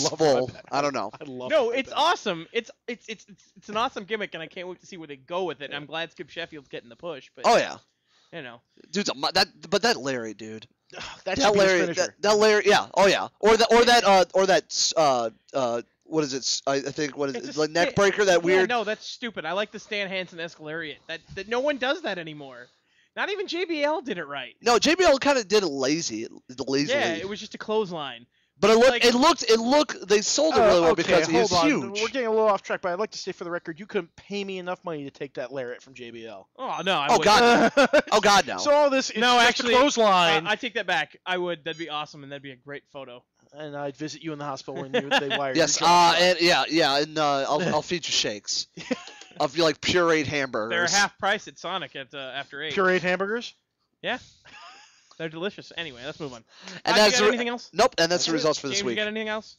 full. I don't know. I love No, my it's bed. awesome. It's an awesome gimmick, and I can't wait to see where they go with it. I'm glad Skip Sheffield's getting the push, but Oh yeah, you know, dude's that Larry dude. That should be his finisher. That Larry, yeah, oh yeah, or that what is it? I think what is It's it? a Like neck sta- breaker, that weird. No, that's stupid. I like the Stan Hansen Escalariat. That no one does that anymore. Not even JBL did it right. No, JBL kind of did it lazily. Yeah, it was just a clothesline. But like- it looked. They sold it really well because he was huge. We're getting a little off track, but I'd like to say for the record, you couldn't pay me enough money to take that lariat from JBL. Oh no! I Oh wouldn't. God! Oh God! No. So all this, it's No, just actually, a clothesline, I take that back. I would. That'd be awesome, and that'd be a great photo. and I'd visit you in the hospital when they wire you. Yes. And and I'll feed you shakes. I'll be like pureed hamburgers. They're half price at Sonic after 8. Pureed hamburgers. Yeah. They're delicious. Anyway, let's move on. And You that's got anything else? Nope. And that's the it. results for this James, week. You got anything else?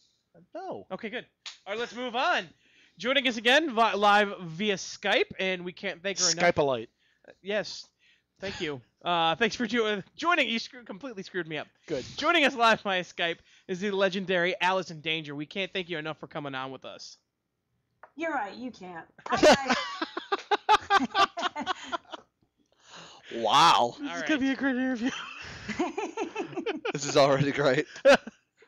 No. Okay, good. All right, let's move on. Joining us again live via Skype, and we can't thank her enough. Skype-a-lite. Yes. Thank you. Thanks for joining. You completely screwed me up. Good. Joining us live via Skype is the legendary Allison Danger. We can't thank you enough for coming on with us. You're right, you can't. Wow. All right. gonna be a great interview. This is already great. Hey,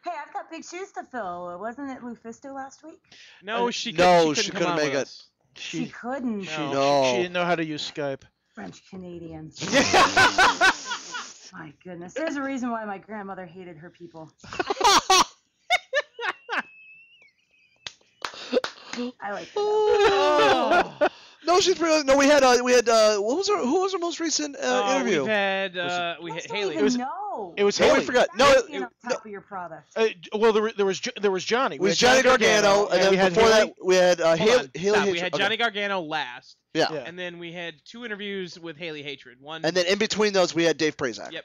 I've got big shoes to fill. Wasn't it Lufisto last week? No, she no, couldn't she come couldn't on make with it. us. She couldn't. No. She didn't know how to use Skype. French Canadian. My goodness. There's a reason why my grandmother hated her people. I like that. Oh. No, she's really, no. We had who was our most recent interview? We've had You guys don't Haley. even know. It was No, Haley. we forgot. Stop No, being on top of your product. Well, there was Johnny. it was Johnny Gargano, and then we had before Haley. that we had Hold Haley. on, Haley stop. We Hatred. had Okay. Johnny Gargano last, Yeah. Yeah. and then we had 2 interviews with Haley Hatred. One. And then in between those we had Dave Prazak. Yep.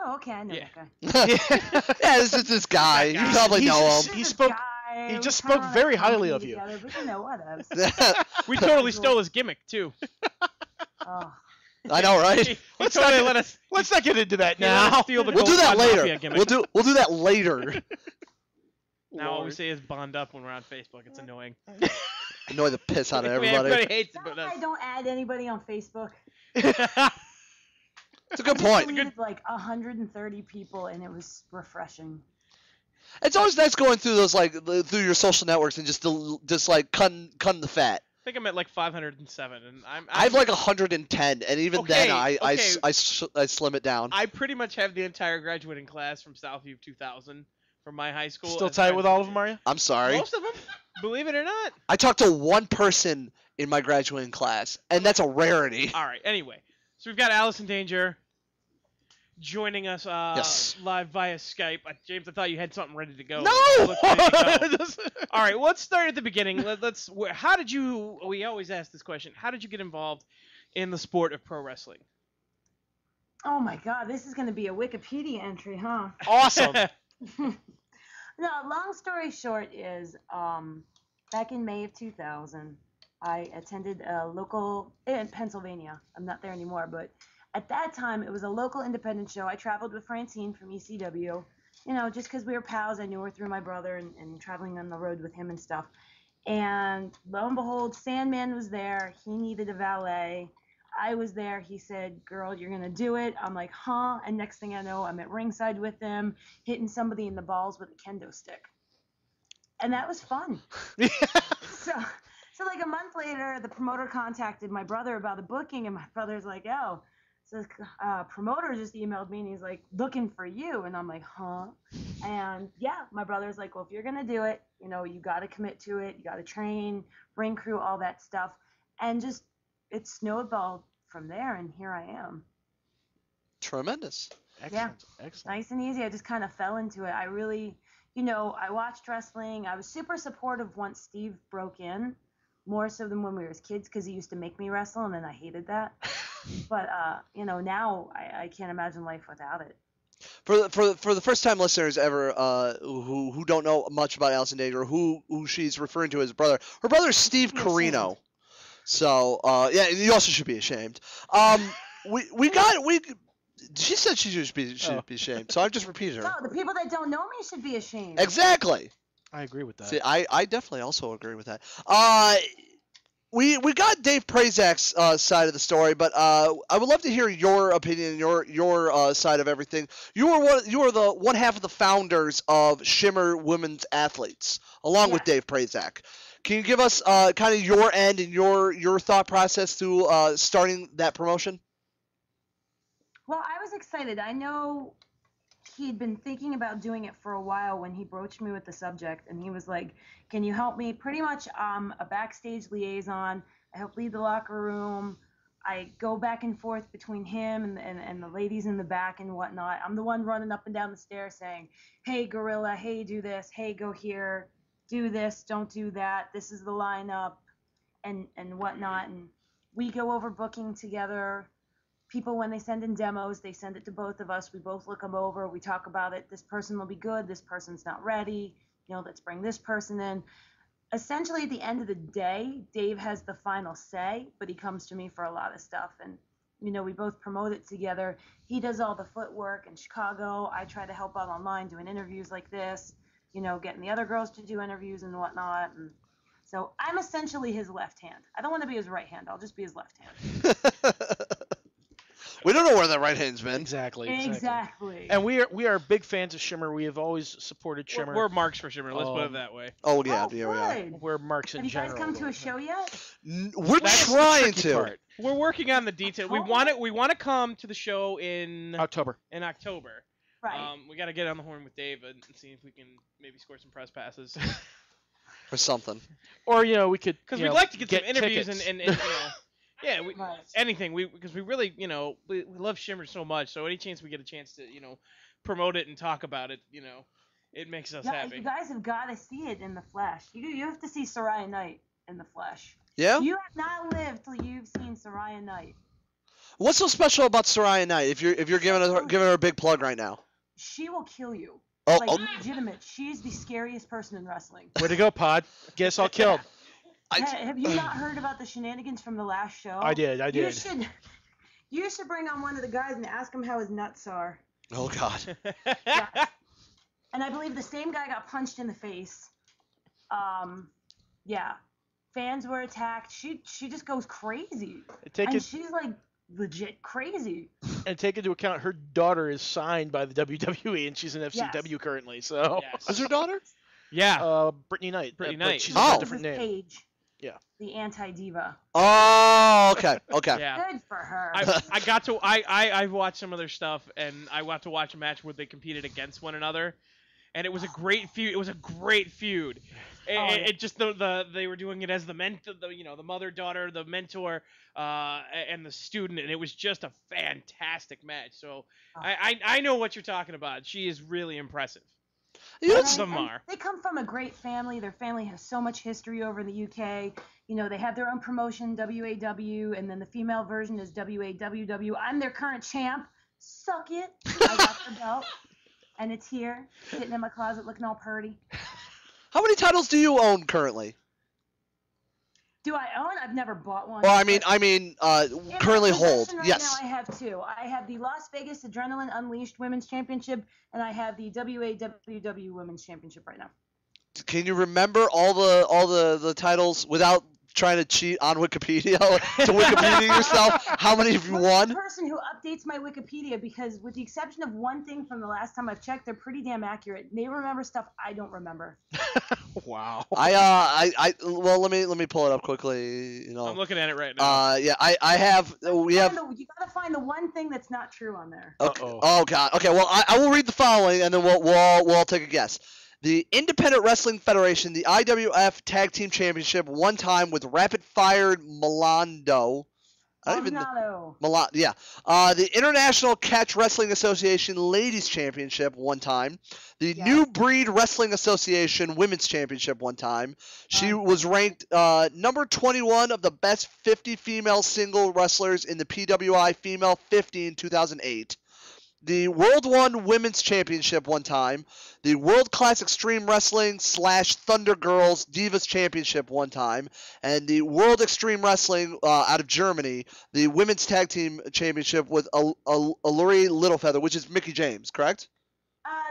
Oh, okay, I know Yeah. that guy. Yeah, this is this guy. You That guy. probably know He's- him. he This spoke- guy, he we just kinda spoke run a very highly company of you. together, but you know what else? we totally stole his gimmick too. Oh. I know, right? He Let's totally not- let us. Let's not get into that he let us now. steal the We'll do Gold that Bond Mafia later. gimmick. We'll do that later. Now all we say is bond up when we're on Facebook. It's annoying. Annoy the piss out of Everybody everybody. hates it That's but why I us. don't add anybody on Facebook. It's a good I point. deleted like 130 people, and it was refreshing. It's always nice going through those through your social networks and just like cutting the fat. I think I'm at like 507, and I have like 110, and even then I slim it down. I pretty much have the entire graduating class from Southview 2000 from my high school. Still as tight friends with all and of them, shit. are you? I'm sorry. Most of them, believe it or not. I talked to one person in my graduating class, and that's a rarity. All right. Anyway, so we've got Allison Danger joining us Yes. live via Skype. James, I thought you had something ready to go. No! Let's ready to go. All right. Well, let's start at the beginning. How did you? We always ask this question. How did you get involved in the sport of pro wrestling? Oh my God, this is going to be a Wikipedia entry, huh? Awesome. No, long story short is, back in May of 2000, I attended a local, in Pennsylvania, I'm not there anymore, but at that time, it was a local independent show. I traveled with Francine from ECW, you know, just because we were pals. I knew her through my brother and traveling on the road with him and stuff. And lo and behold, Sandman was there. He needed a valet. I was there. He said, girl, you're going to do it. I'm like, huh? And next thing I know, I'm at ringside with him, hitting somebody in the balls with a kendo stick. And that was fun. So like a month later, the promoter contacted my brother about the booking, and my brother's like, oh, so promoter just emailed me, and he's like, looking for you. And I'm like, huh? And yeah, my brother's like, well, if you're going to do it, you know, you got to commit to it. You got to train, ring crew, all that stuff. And just, it snowballed from there, and here I am. Tremendous. Excellent. Excellent. Nice and easy. I just kind of fell into it. I really, you know, I watched wrestling. I was super supportive once Steve broke in, more so than when we were kids, because he used to make me wrestle, and then I hated that. But, you know, now I can't imagine life without it. For the first time listeners ever who don't know much about Allison Danger, who she's referring to as brother, her brother is Steve Carino. So yeah, you also should be ashamed. She said she should be ashamed, so I've just repeated her. No, the people that don't know me should be ashamed. Exactly. I agree with that. See, I definitely also agree with that. We got Dave Prazak's side of the story, but I would love to hear your opinion, your side of everything. You were the one half of the founders of Shimmer Women's Athletes, along with Yes. Dave Prazak. Can you give us kind of your end and your thought process to starting that promotion? Well, I was excited. I know he'd been thinking about doing it for a while when he broached me with the subject, and he was like, "Can you help me?" Pretty much, a backstage liaison. I help lead the locker room. I go back and forth between him and the ladies in the back and whatnot. I'm the one running up and down the stairs saying, "Hey, Gorilla, hey, do this. Hey, go here. Do this. Don't do that. This is the lineup," and whatnot. And we go over booking together. People, when they send in demos, they send it to both of us. We both look them over. We talk about it. This person will be good. This person's not ready. Let's bring this person in. Essentially, at the end of the day, Dave has the final say, but he comes to me for a lot of stuff. And, we both promote it together. He does all the footwork in Chicago. I try to help out online doing interviews like this, getting the other girls to do interviews and whatnot. And so I'm essentially his left hand. I don't want to be his right hand. I'll just be his left hand. We don't know where that right hand's been. Exactly. And we are big fans of Shimmer. We have always supported Shimmer. We're marks for Shimmer. Let's put it that way. Oh yeah, oh, yeah, we are. good. We're marks in Have you guys general. come to a show yet? We're That's the trying tricky to. part. We're working on the detail. We want to come to the show in October. October. Right. We got to get on the horn with Dave and see if we can maybe score some press passes. Or something. Or we could Because we'd like to get some interviews tickets. and yeah, Right. anything. Because we really we love Shimmer so much. So any chance we get a chance to promote it and talk about it, it makes us Yeah, happy. you guys have got to see it in the flesh. You have to see Soraya Knight in the flesh. Yeah. You have not lived till you've seen Soraya Knight. What's so special about Soraya Knight? If you're giving her a big plug right now. She will kill you. Oh, Like legitimate. She's the scariest person in wrestling. Way to go, Pod. Guess I'll kill. Have you not heard about the shenanigans from the last show? I did. You should bring on one of the guys and ask him how his nuts are. Oh God. Yeah. And I believe the same guy got punched in the face. Yeah. Fans were attacked. She just goes crazy. She's like legit crazy. And take into account her daughter is signed by the WWE and she's in FCW currently. So Yes. Is her daughter? Yeah. Brittany Knight. Brittany but Knight. She's Oh. got a different name. Paige. Yeah. The anti-diva. Oh, okay. Okay. Yeah. Good for her. I got to I've watched some of their stuff and I got to watch a match where they competed against one another, and it was a great feud. It was a great feud. It just they were doing it as the mother daughter, the mentor, and the student, and it was just a fantastic match. So I know what you're talking about. She is really impressive. Yes. And they come from a great family. Their family has so much history over in the UK. They have their own promotion, WAW, and then the female version is WAWW. I'm their current champ. Suck it. I got the belt, and it's here, sitting in my closet looking all purty. How many titles do you own currently? Do I own? I've never bought one. Well, In currently my hold. possession right Yes. Now I have two. I have the Las Vegas Adrenaline Unleashed Women's Championship, and I have the WAWW Women's Championship right now. Can you remember all the titles without trying to cheat on Wikipedia to Wikipedia yourself? How many have you I'm won? the person who updates my Wikipedia because, with the exception of one thing from the last time I've checked, they're pretty damn accurate. They remember stuff I don't remember. Wow. Well, let me pull it up quickly. I'm looking at it right now. Yeah, I have. We have. You gotta find the one thing that's not true on there. Okay. Uh-oh. Oh God. Okay. Well, I will read the following, and then we'll all take a guess. The Independent Wrestling Federation, the IWF Tag Team Championship, one time with Rapid Fire Milano. I don't even know. Yeah. The International Catch Wrestling Association Ladies Championship, one time. The New Breed Wrestling Association Women's Championship, one time. She was ranked number 21 of the best 50 female single wrestlers in the PWI Female 50 in 2008. The World One Women's Championship one time, the World Class Extreme Wrestling / Thunder Girls Divas Championship one time, and the World Extreme Wrestling out of Germany, the Women's Tag Team Championship with Alluri Littlefeather, which is Mickey James, correct?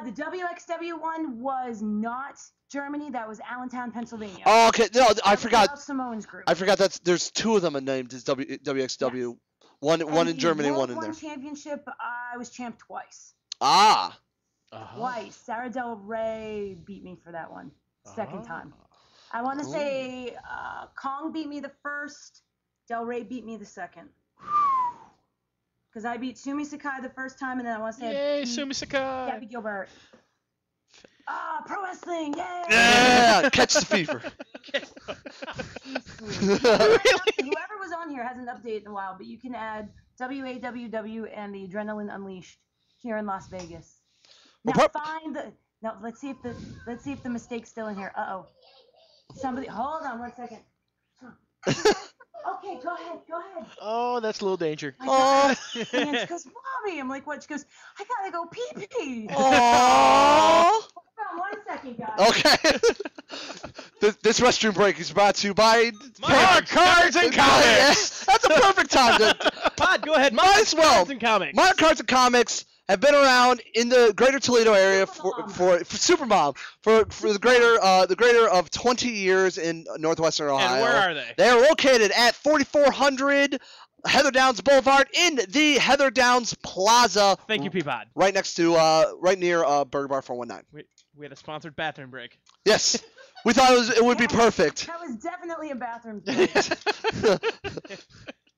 The WXW one was not Germany. That was Allentown, Pennsylvania. Oh, okay. No, I That was forgot. Gail Simone's group. I forgot there's two of them named as WXW. One And in the Germany, World one in One there. Championship, I was champ twice. Ah. Twice. Sarah Del Rey beat me for that one. Second time. I want to Cool. say Kong beat me the first. Del Rey beat me the second. Because I beat Sumi Sakai the first time, and then I want to say Yay, I beat Sumi Sakai. Gabby Gilbert. Pro wrestling, yay! Yeah, catch the fever. Whoever was on here hasn't updated in a while, but you can add WAWW and the Adrenaline Unleashed here in Las Vegas. Now Well, find the. Now let's see if the mistake's still in here. Somebody, hold on 1 second. Okay, go ahead. Oh, that's a little danger. Oh. And she goes, Mommy. I'm like, what? She goes, I gotta go pee. Aww. Hold on 1 second, guys. Okay. This restroom break is brought to you by More cards and comics. That's a perfect time to. Pod, go ahead. Might as well. Cards and comics. Modern Cards and Comics have been around in the greater Toledo area for Supermom for the greater of 20 years in northwestern Ohio. And where are they? They are located at 4400 Heather Downs Boulevard in the Heather Downs Plaza. Thank you, Peapod. Right next to right near Burger Bar 419. We had a sponsored bathroom break. Yes. We thought it would be perfect. That was definitely a bathroom break.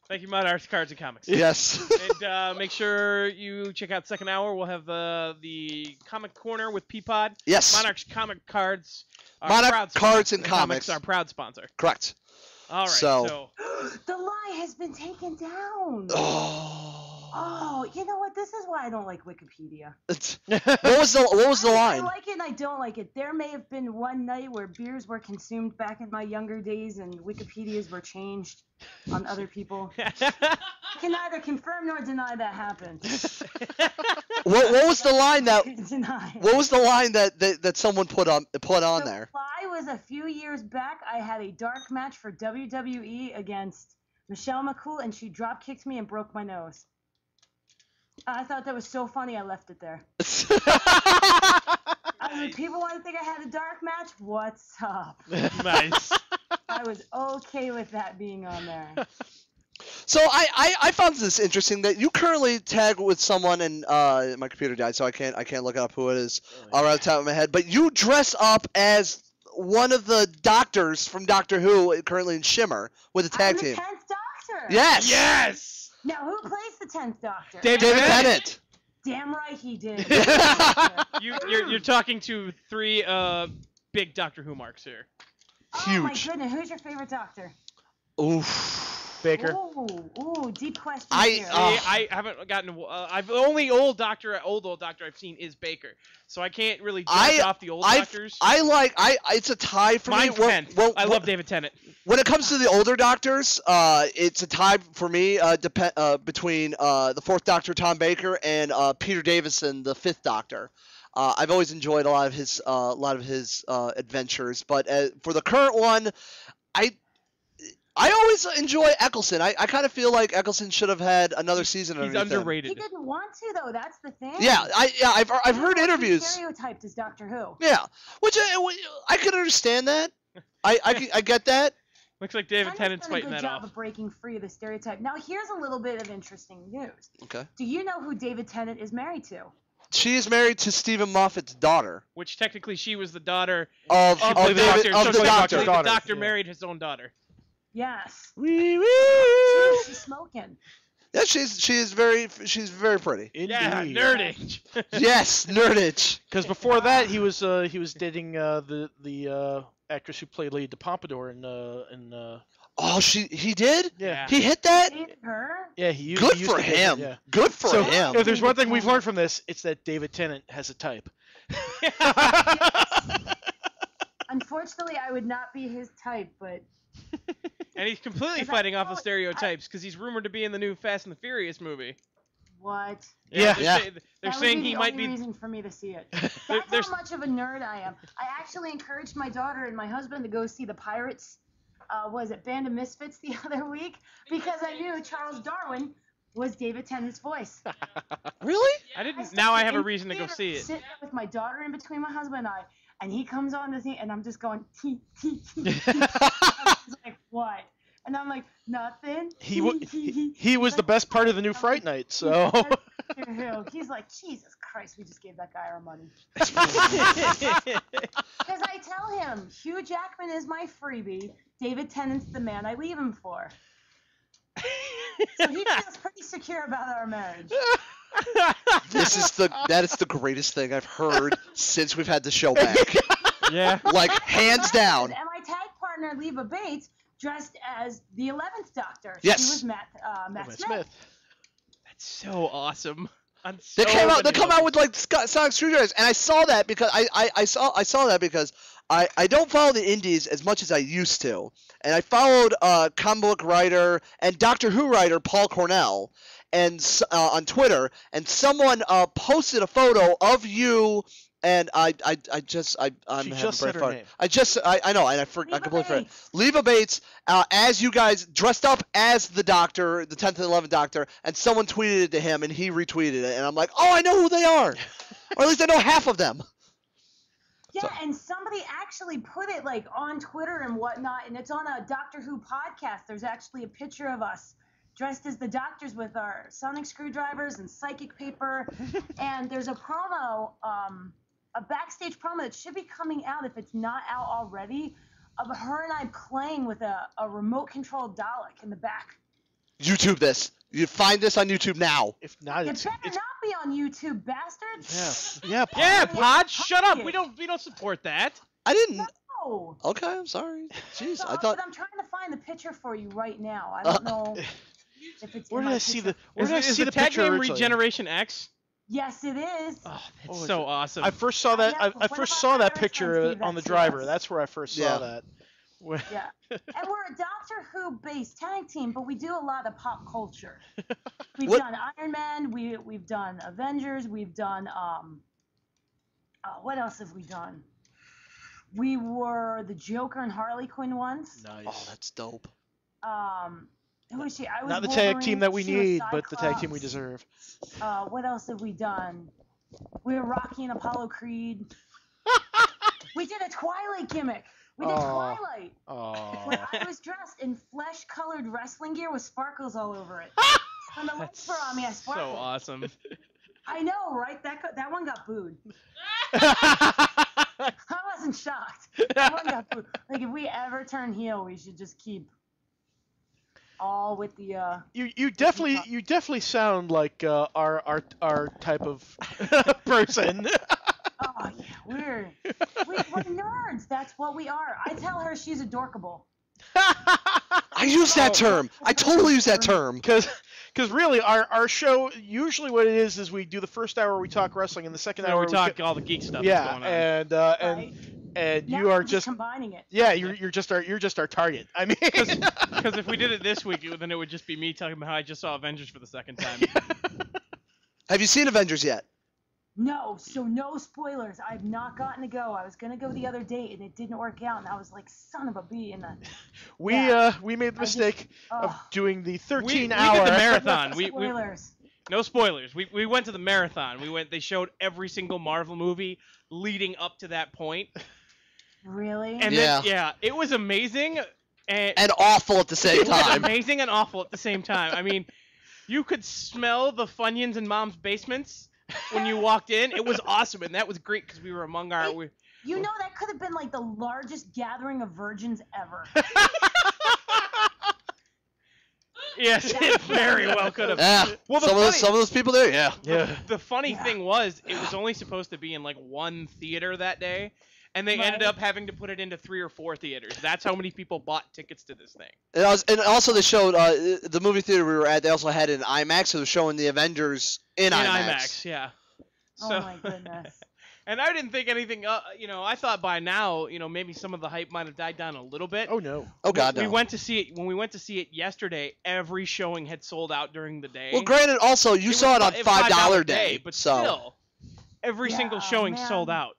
Thank you, Monarchs Cards and Comics. Yes. And make sure you check out second hour. We'll have the comic corner with Peapod. Yes. Monarchs Comic Cards. Monarch Cards and Comics. Our proud sponsor. Correct. All right. So- The lie has been taken down. Oh, you know what? This is why I don't like Wikipedia. What was the I line? like it and I don't like it. There may have been one night where beers were consumed back in my younger days and Wikipedias were changed on other people. I can neither confirm nor deny that happened. What was the line that? Deny. What was the line that someone put on The there? lie was a few years back. I had a dark match for WWE against Michelle McCool, and she drop kicked me and broke my nose. I thought that was so funny. I left it there. People want to think I had a dark match. What's up? Nice. I was okay with that being on there. So I found this interesting that you currently tag with someone, and my computer died, so I can't look up who it is around the top of my head. But you dress up as one of the doctors from Doctor Who, currently in Shimmer, with a tag I'm team. the 10th Doctor. Yes. Yes. Now, who plays the 10th Doctor? David Tennant. Damn right he did. You're talking to three big Doctor Who marks here. Oh my Huge. goodness, who's your favorite Doctor? Oof. Baker. Ooh, deep question See, here. I haven't gotten. I've the only old Doctor I've seen is Baker, so I can't really judge off the old Doctors. It's a tie for Mine's me. 10th. I love David Tennant. When it comes to the older Doctors, it's a tie for me between the fourth Doctor Tom Baker and Peter Davison, the fifth Doctor. I've always enjoyed a lot of his adventures, but for the current one, I always enjoy Eccleston. I kind of feel like Eccleston should have had another season. He's underneath him. underrated. He didn't want to though. That's the thing. Yeah, I've heard interviews. Stereotyped as Doctor Who. Yeah, which I could understand that. I get that. Looks like David Tennant's Tennant's done a fighting good that job off. of breaking free of the stereotype. Now here's a little bit of interesting news. Okay. Do you know who David Tennant is married to? She is married to Stephen Moffat's daughter. Which technically she was the daughter Of of the Doctor. So Doctor. technically the daughter. Doctor Yeah. married his own daughter. Yes. Wee wee. She's smoking. Yeah, she's very pretty. Yeah, Indeed. nerdage. Yes, nerdage. Because before that, he was dating the actress who played Lady de Pompadour in Oh, he did? yeah. He hit that? Dated her? Yeah, he used Good he used for to date him. her, yeah. Good for So him. if there's one thing we've learned from this, it's that David Tennant has a type. Unfortunately, I would not be his type, but And he's completely fighting off the stereotypes because he's rumored to be in the new Fast and the Furious movie. what? Yeah. They're That saying would be he the might only be. reason for me to see it. That's there's- how much of a nerd I am. I actually encouraged my daughter and my husband to go see the Pirates. Was it Band of Misfits the other week? Because I knew Charles Darwin was David Tennant's voice. Really? I didn't. stepped Now I have a in reason to go theater, see it. Sit with my daughter in between my husband and I, And he comes on the scene, and I'm just going, tee, tee, tee, tee. He's like, what? And I'm like, nothing. He was the like, best part of the new Fright Night, so. He's like, Jesus Christ, we just gave that guy our money. Because I tell him, Hugh Jackman is my freebie. David Tennant's the man I leave him for. So he feels pretty secure about our marriage. That is the greatest thing I've heard since we've had the show back. Yeah. Like, hands down. And my tag partner, Leva Bates, dressed as the 11th Doctor. Yes. She was Matt Smith. That's so awesome. They come out with like sonic screwdrivers, and I saw that because I saw that because I don't follow the indies as much as I used to, and I followed comic book writer and Doctor Who writer Paul Cornell, and on Twitter, and someone posted a photo of you. And I'm She just said her name. I know, and I completely forgot. Leva Bates, as you guys dressed up as the Doctor, the 10th and 11th Doctor, and someone tweeted it to him, and he retweeted it, and I'm like, oh, I know who they are, or at least I know half of them. Yeah, and somebody actually put it like on Twitter and whatnot, and it's on a Doctor Who podcast. There's actually a picture of us dressed as the Doctors with our sonic screwdrivers and psychic paper, and there's a promo. A backstage promo that should be coming out if it's not out already of her and I playing with a remote-controlled Dalek in the back. YouTube this. You find this on YouTube now. If not, It better not be on YouTube, bastards. Yeah. Yeah, Pod, shut up. We don't support that. I didn't. No. Okay, I'm sorry. Jeez, So, I thought. But I'm trying to find the picture for you right now. I don't know if it's. Where in did my I see picture. Is the the tag picture name originally? Regeneration X? Yes, it is. Oh, that's Oh, so awesome. I first saw that. Yeah, I one first of saw our that Irish picture friends gave on the that to driver. us. That's where I first saw Yeah. that. Yeah. And we're a Doctor Who based tag team, but we do a lot of pop culture. We've done Iron Man, we've done Avengers, we've done what else have we done? We were the Joker and Harley Quinn once. Nice. Oh, that's dope. Who was she? I was Not the tag Wolverine, team that we she was need, but the tag team we Cyclops. deserve. What else have we done? We were Rocky and Apollo Creed. We did a Twilight gimmick. We did Aw. Twilight. Oh. When I was dressed in flesh-colored wrestling gear with sparkles all over it. When the lights were on me, I so sparkled. awesome. I know, right? That one got booed. I wasn't shocked. That one got booed. Like, if we ever turn heel, we should just keep all with the. You definitely sound like our type of person. Oh yeah, we're nerds. That's what we are. I tell her she's adorkable. I use that term. I totally use that term. Because really, our show, usually what it is we do the first hour we talk wrestling, and the second Now hour we talk all the geek stuff that's going on. Right? and Now you are we're just combining it. yeah, you're just our target. I mean, Because if we did it this week, then it would just be me talking about how I just saw Avengers for the second time. Have you seen Avengers yet? No, so no spoilers. I've not gotten to go. I was gonna go the other day and it didn't work out, and I was like, son of a bee. And we made the mistake of oh. doing the 13-hour. We did the marathon. Spoilers. No spoilers. We went to the marathon. They showed every single Marvel movie leading up to that point. Really? And Yeah. then, it was amazing And awful at the same it was time. amazing and awful at the same time. I mean, you could smell the Funyuns in Mom's basements when you walked in. It was awesome, and that was great because we were among our. You know, that could have been like the largest gathering of virgins ever. Yes, it very well could have. Yeah. Well, some of those people there, yeah. Yeah. The funny thing was, it was only supposed to be in like one theater that day, and they ended up having to put it into 3 or 4 theaters. That's how many people bought tickets to this thing. And also they showed the movie theater we were at. They also had an IMAX, so they're showing the Avengers in IMAX. Yeah. Oh my goodness. And I didn't think anything. I thought by now, maybe some of the hype might have died down a little bit. Oh no. Oh God, no. We went to see it when we went to see it yesterday. Every showing had sold out during the day. Well, granted, also you saw it on $5 day, but so still, every single showing sold out.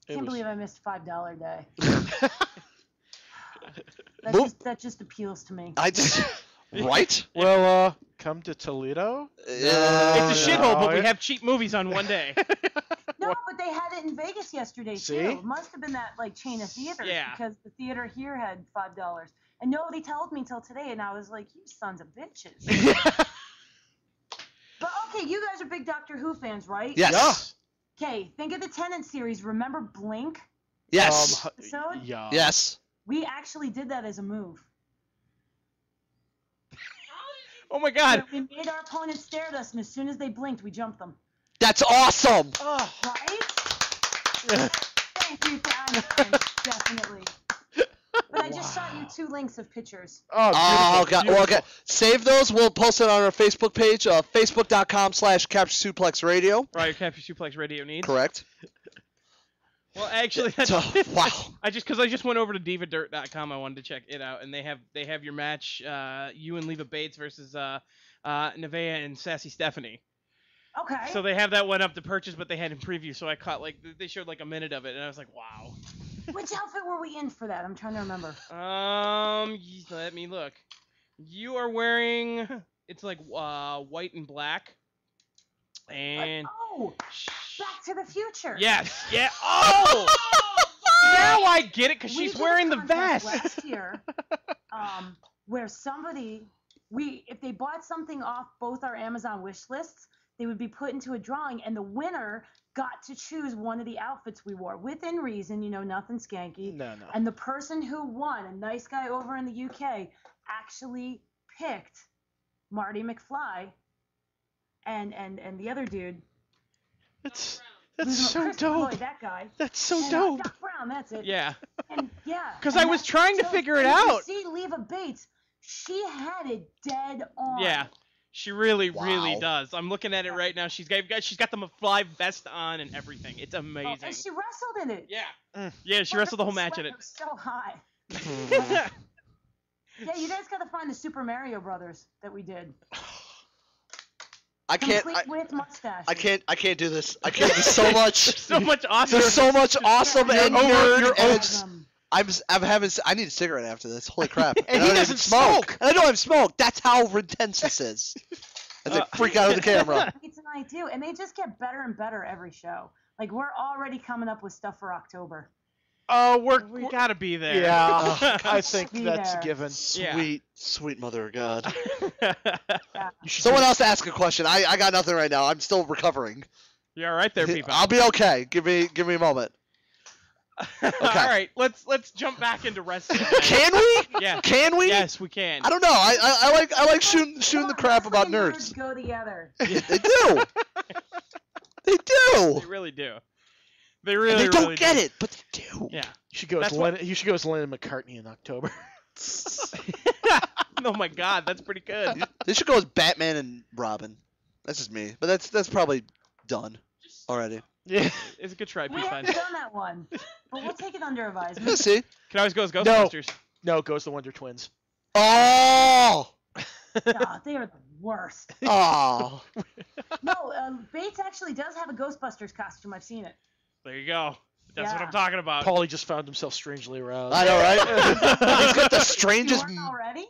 I can't believe I missed $5 day. That just appeals to me. I just right. Well, come to Toledo. It's a shithole, but we have cheap movies on one day. No, but they had it in Vegas yesterday See? too. It must have been that like chain of theaters Yeah. because the theater here had $5, and nobody told me till today, and I was like, "You sons of bitches." But okay, you guys are big Doctor Who fans, right? Yes. Okay, think of the Tennant series. Remember Blink? Yes. Episode? Yeah. Yes. We actually did that as a move. Oh my God. We made our opponents stare at us, and as soon as they blinked, we jumped them. That's awesome. Oh. Right? Thank you, Einstein. Definitely. But I just shot you 2 links of pictures. Oh, Oh, beautiful, God. Well, okay. beautiful. Save those. We'll post it on our Facebook page, facebook.com/Capture Suplex Radio. Right, your Capture Suplex Radio needs. Correct. Well, actually, that's Wow. I just went over to divadirt.com. I wanted to check it out, and they have your match, you and Leva Bates versus Nevaeh and Sassy Stephanie. Okay. So they have that one up to purchase, but they had in preview, so I caught they showed like a minute of it, and I was like, wow. Which outfit were we in for that? I'm trying to remember. Let me look. You are wearing it's like white and black, and Oh, Back to the Future. yes, yeah. Oh, now I get it because We she's did a wearing the contest vest. last year, where somebody, if they bought something off both our Amazon wish lists, they would be put into a drawing, and the winner got to choose one of the outfits we wore within reason, nothing skanky. No. And the person who won, a nice guy over in the UK, actually picked Marty McFly and the other dude. That's who's so Christopher dope. Lloyd, that guy. That's so And, dope. Doc Brown, that's it. Yeah. And yeah. 'Cause and I was that- trying to so figure it if you out. See Leva Bates, she had it dead on. Yeah. She really Wow. does. I'm looking at it right now. She's got the McFly vest on and everything. It's Oh, amazing. and she wrestled in it. Yeah. Yeah, she wrestled the whole match in it. It was so high. Yeah, you guys gotta find the Super Mario Brothers that we did. I can't. Complete with mustache. I can't do this. I can't do so much. So much awesome. There's so much awesome and nerd. you're and over- it's- I'm having. I need a cigarette after this. Holy crap! And I he don't doesn't even smoke. And I don't even smoke. That's how intense this is. As I freak out of the camera. Bates and I do, and they just get better and better every show. Like we're already coming up with stuff for October. Oh, We gotta be there. Yeah, I think Be that's a there. given. Sweet, sweet mother of God. Yeah. You should Someone else ask a question. I got nothing right now. I'm still recovering. You're all right there, people. I'll be okay. Give me a moment. All right, let's jump back into wrestling. Can we? Yeah. Can we? Yes, we can. I don't know. I like shooting the crap about Wrestling nerds. Go together. Yeah, they do. They do. They really do. They And really they don't really get do. it, but they do. Yeah. You should go as That's what- You should go as Lennon McCartney in October. Oh my God, that's pretty good. They should go as Batman and Robin. That's just me, but that's probably done already. Yeah. It's a good try, We Peapod. haven't done that one, but we'll take it under Let's advisement. see. Can always go as Ghostbusters. No, goes the Wonder Twins. Oh. God, they are the worst. Oh. No, Bates actually does have a Ghostbusters costume. I've seen it. There you go. That's what Yeah. I'm talking about. Paulie just found himself strangely aroused. I know, right? He's got the You strangest. weren't already?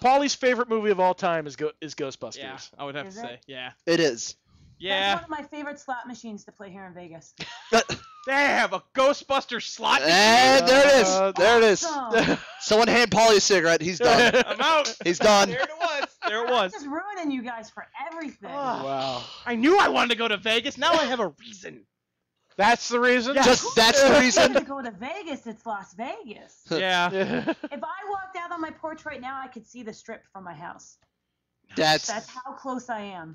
Paulie's favorite movie of all time is Ghostbusters. Yeah, I would have Is to it? say. Yeah. It is. Yeah. That's one of my favorite slot machines to play here in Vegas. They have a Ghostbuster slot machine. And there it is. There it is. Awesome. Someone hand Paulie a cigarette. He's done. I'm out. He's done. There it was. There it was. Just ruining you guys for everything. Oh. Wow. I knew I wanted to go to Vegas. Now I have a reason. That's the reason? Just that's the If reason. to go to Vegas, it's Las Vegas. Yeah. If I walked out on my porch right now, I could see the strip from my house. That's That's how close I am.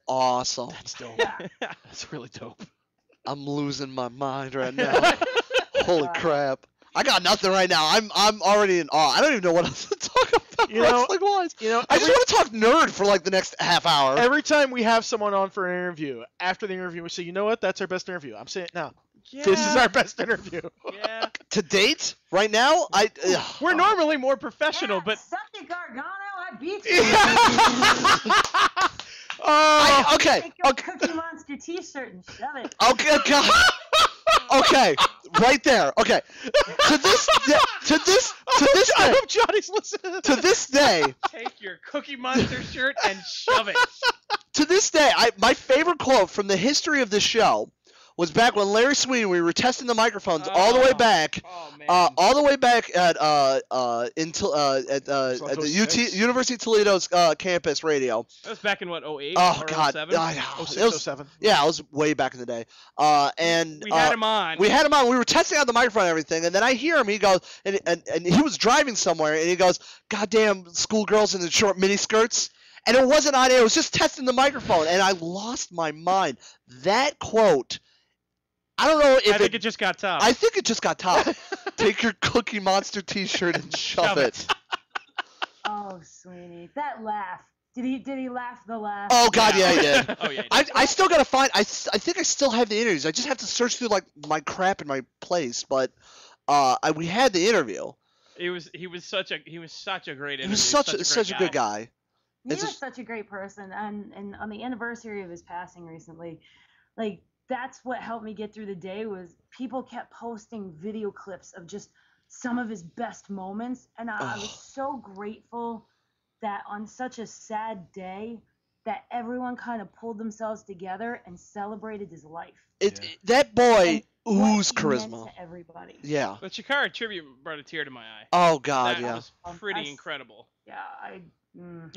awesome. That's dope. Yeah. That's really dope. I'm losing my mind right now. Holy crap. I got nothing right now. I'm already in awe. I don't even know what else to talk about You know- wrestling wise. You know, I just want to talk nerd for like the next half hour. every time we have someone on for an interview, after the interview, we say, you know what? That's our best interview. I'm saying it now. Yeah. This is our best interview. Yeah. To date, right now, We're normally more professional, Yeah, but suck it, Gargano. I beat you. Oh, okay. Take your Cookie Monster T-shirt and shove it. Okay, okay, right there. Okay, to this day, I hope Johnny's listening. to this day, take your Cookie Monster shirt and shove it. to this day, my favorite quote from the history of the show was back when Larry Sweeney, we were testing the microphones all the way back. Oh man. All the way back at the University of Toledo's campus radio. That was back in what, 08? Oh or God, 07? I know. 06, It was, 07. yeah, it was way back in the day. And We had him on. we had him on. We were testing out the microphone and everything, and then I hear him. He goes, and he was driving somewhere, and he goes, "Goddamn schoolgirls in the short mini skirts." And it wasn't on air. It was just testing the microphone, and I lost my mind. That quote. I don't know if I think it just got tough. I think it just got top. Take your Cookie Monster T-shirt and shove it. Oh, Sweeney, that laugh. Did he laugh the laugh? Oh God, yeah, he did. Oh yeah. I still gotta find. I think I still have the interviews. I just have to search through like my crap in my place. But we had the interview. He was such a great. He interview. was such a good guy. He It's was just- such a great person, and on the anniversary of his passing recently, like that's what helped me get through the day was people kept posting video clips of just some of his best moments, and I was so grateful that on such a sad day that everyone kind of pulled themselves together and celebrated his life. That boy And what oozed he meant charisma. to everybody. Yeah. The Chikara tribute brought a tear to my eye. Oh God, That yeah. was pretty incredible. Yeah,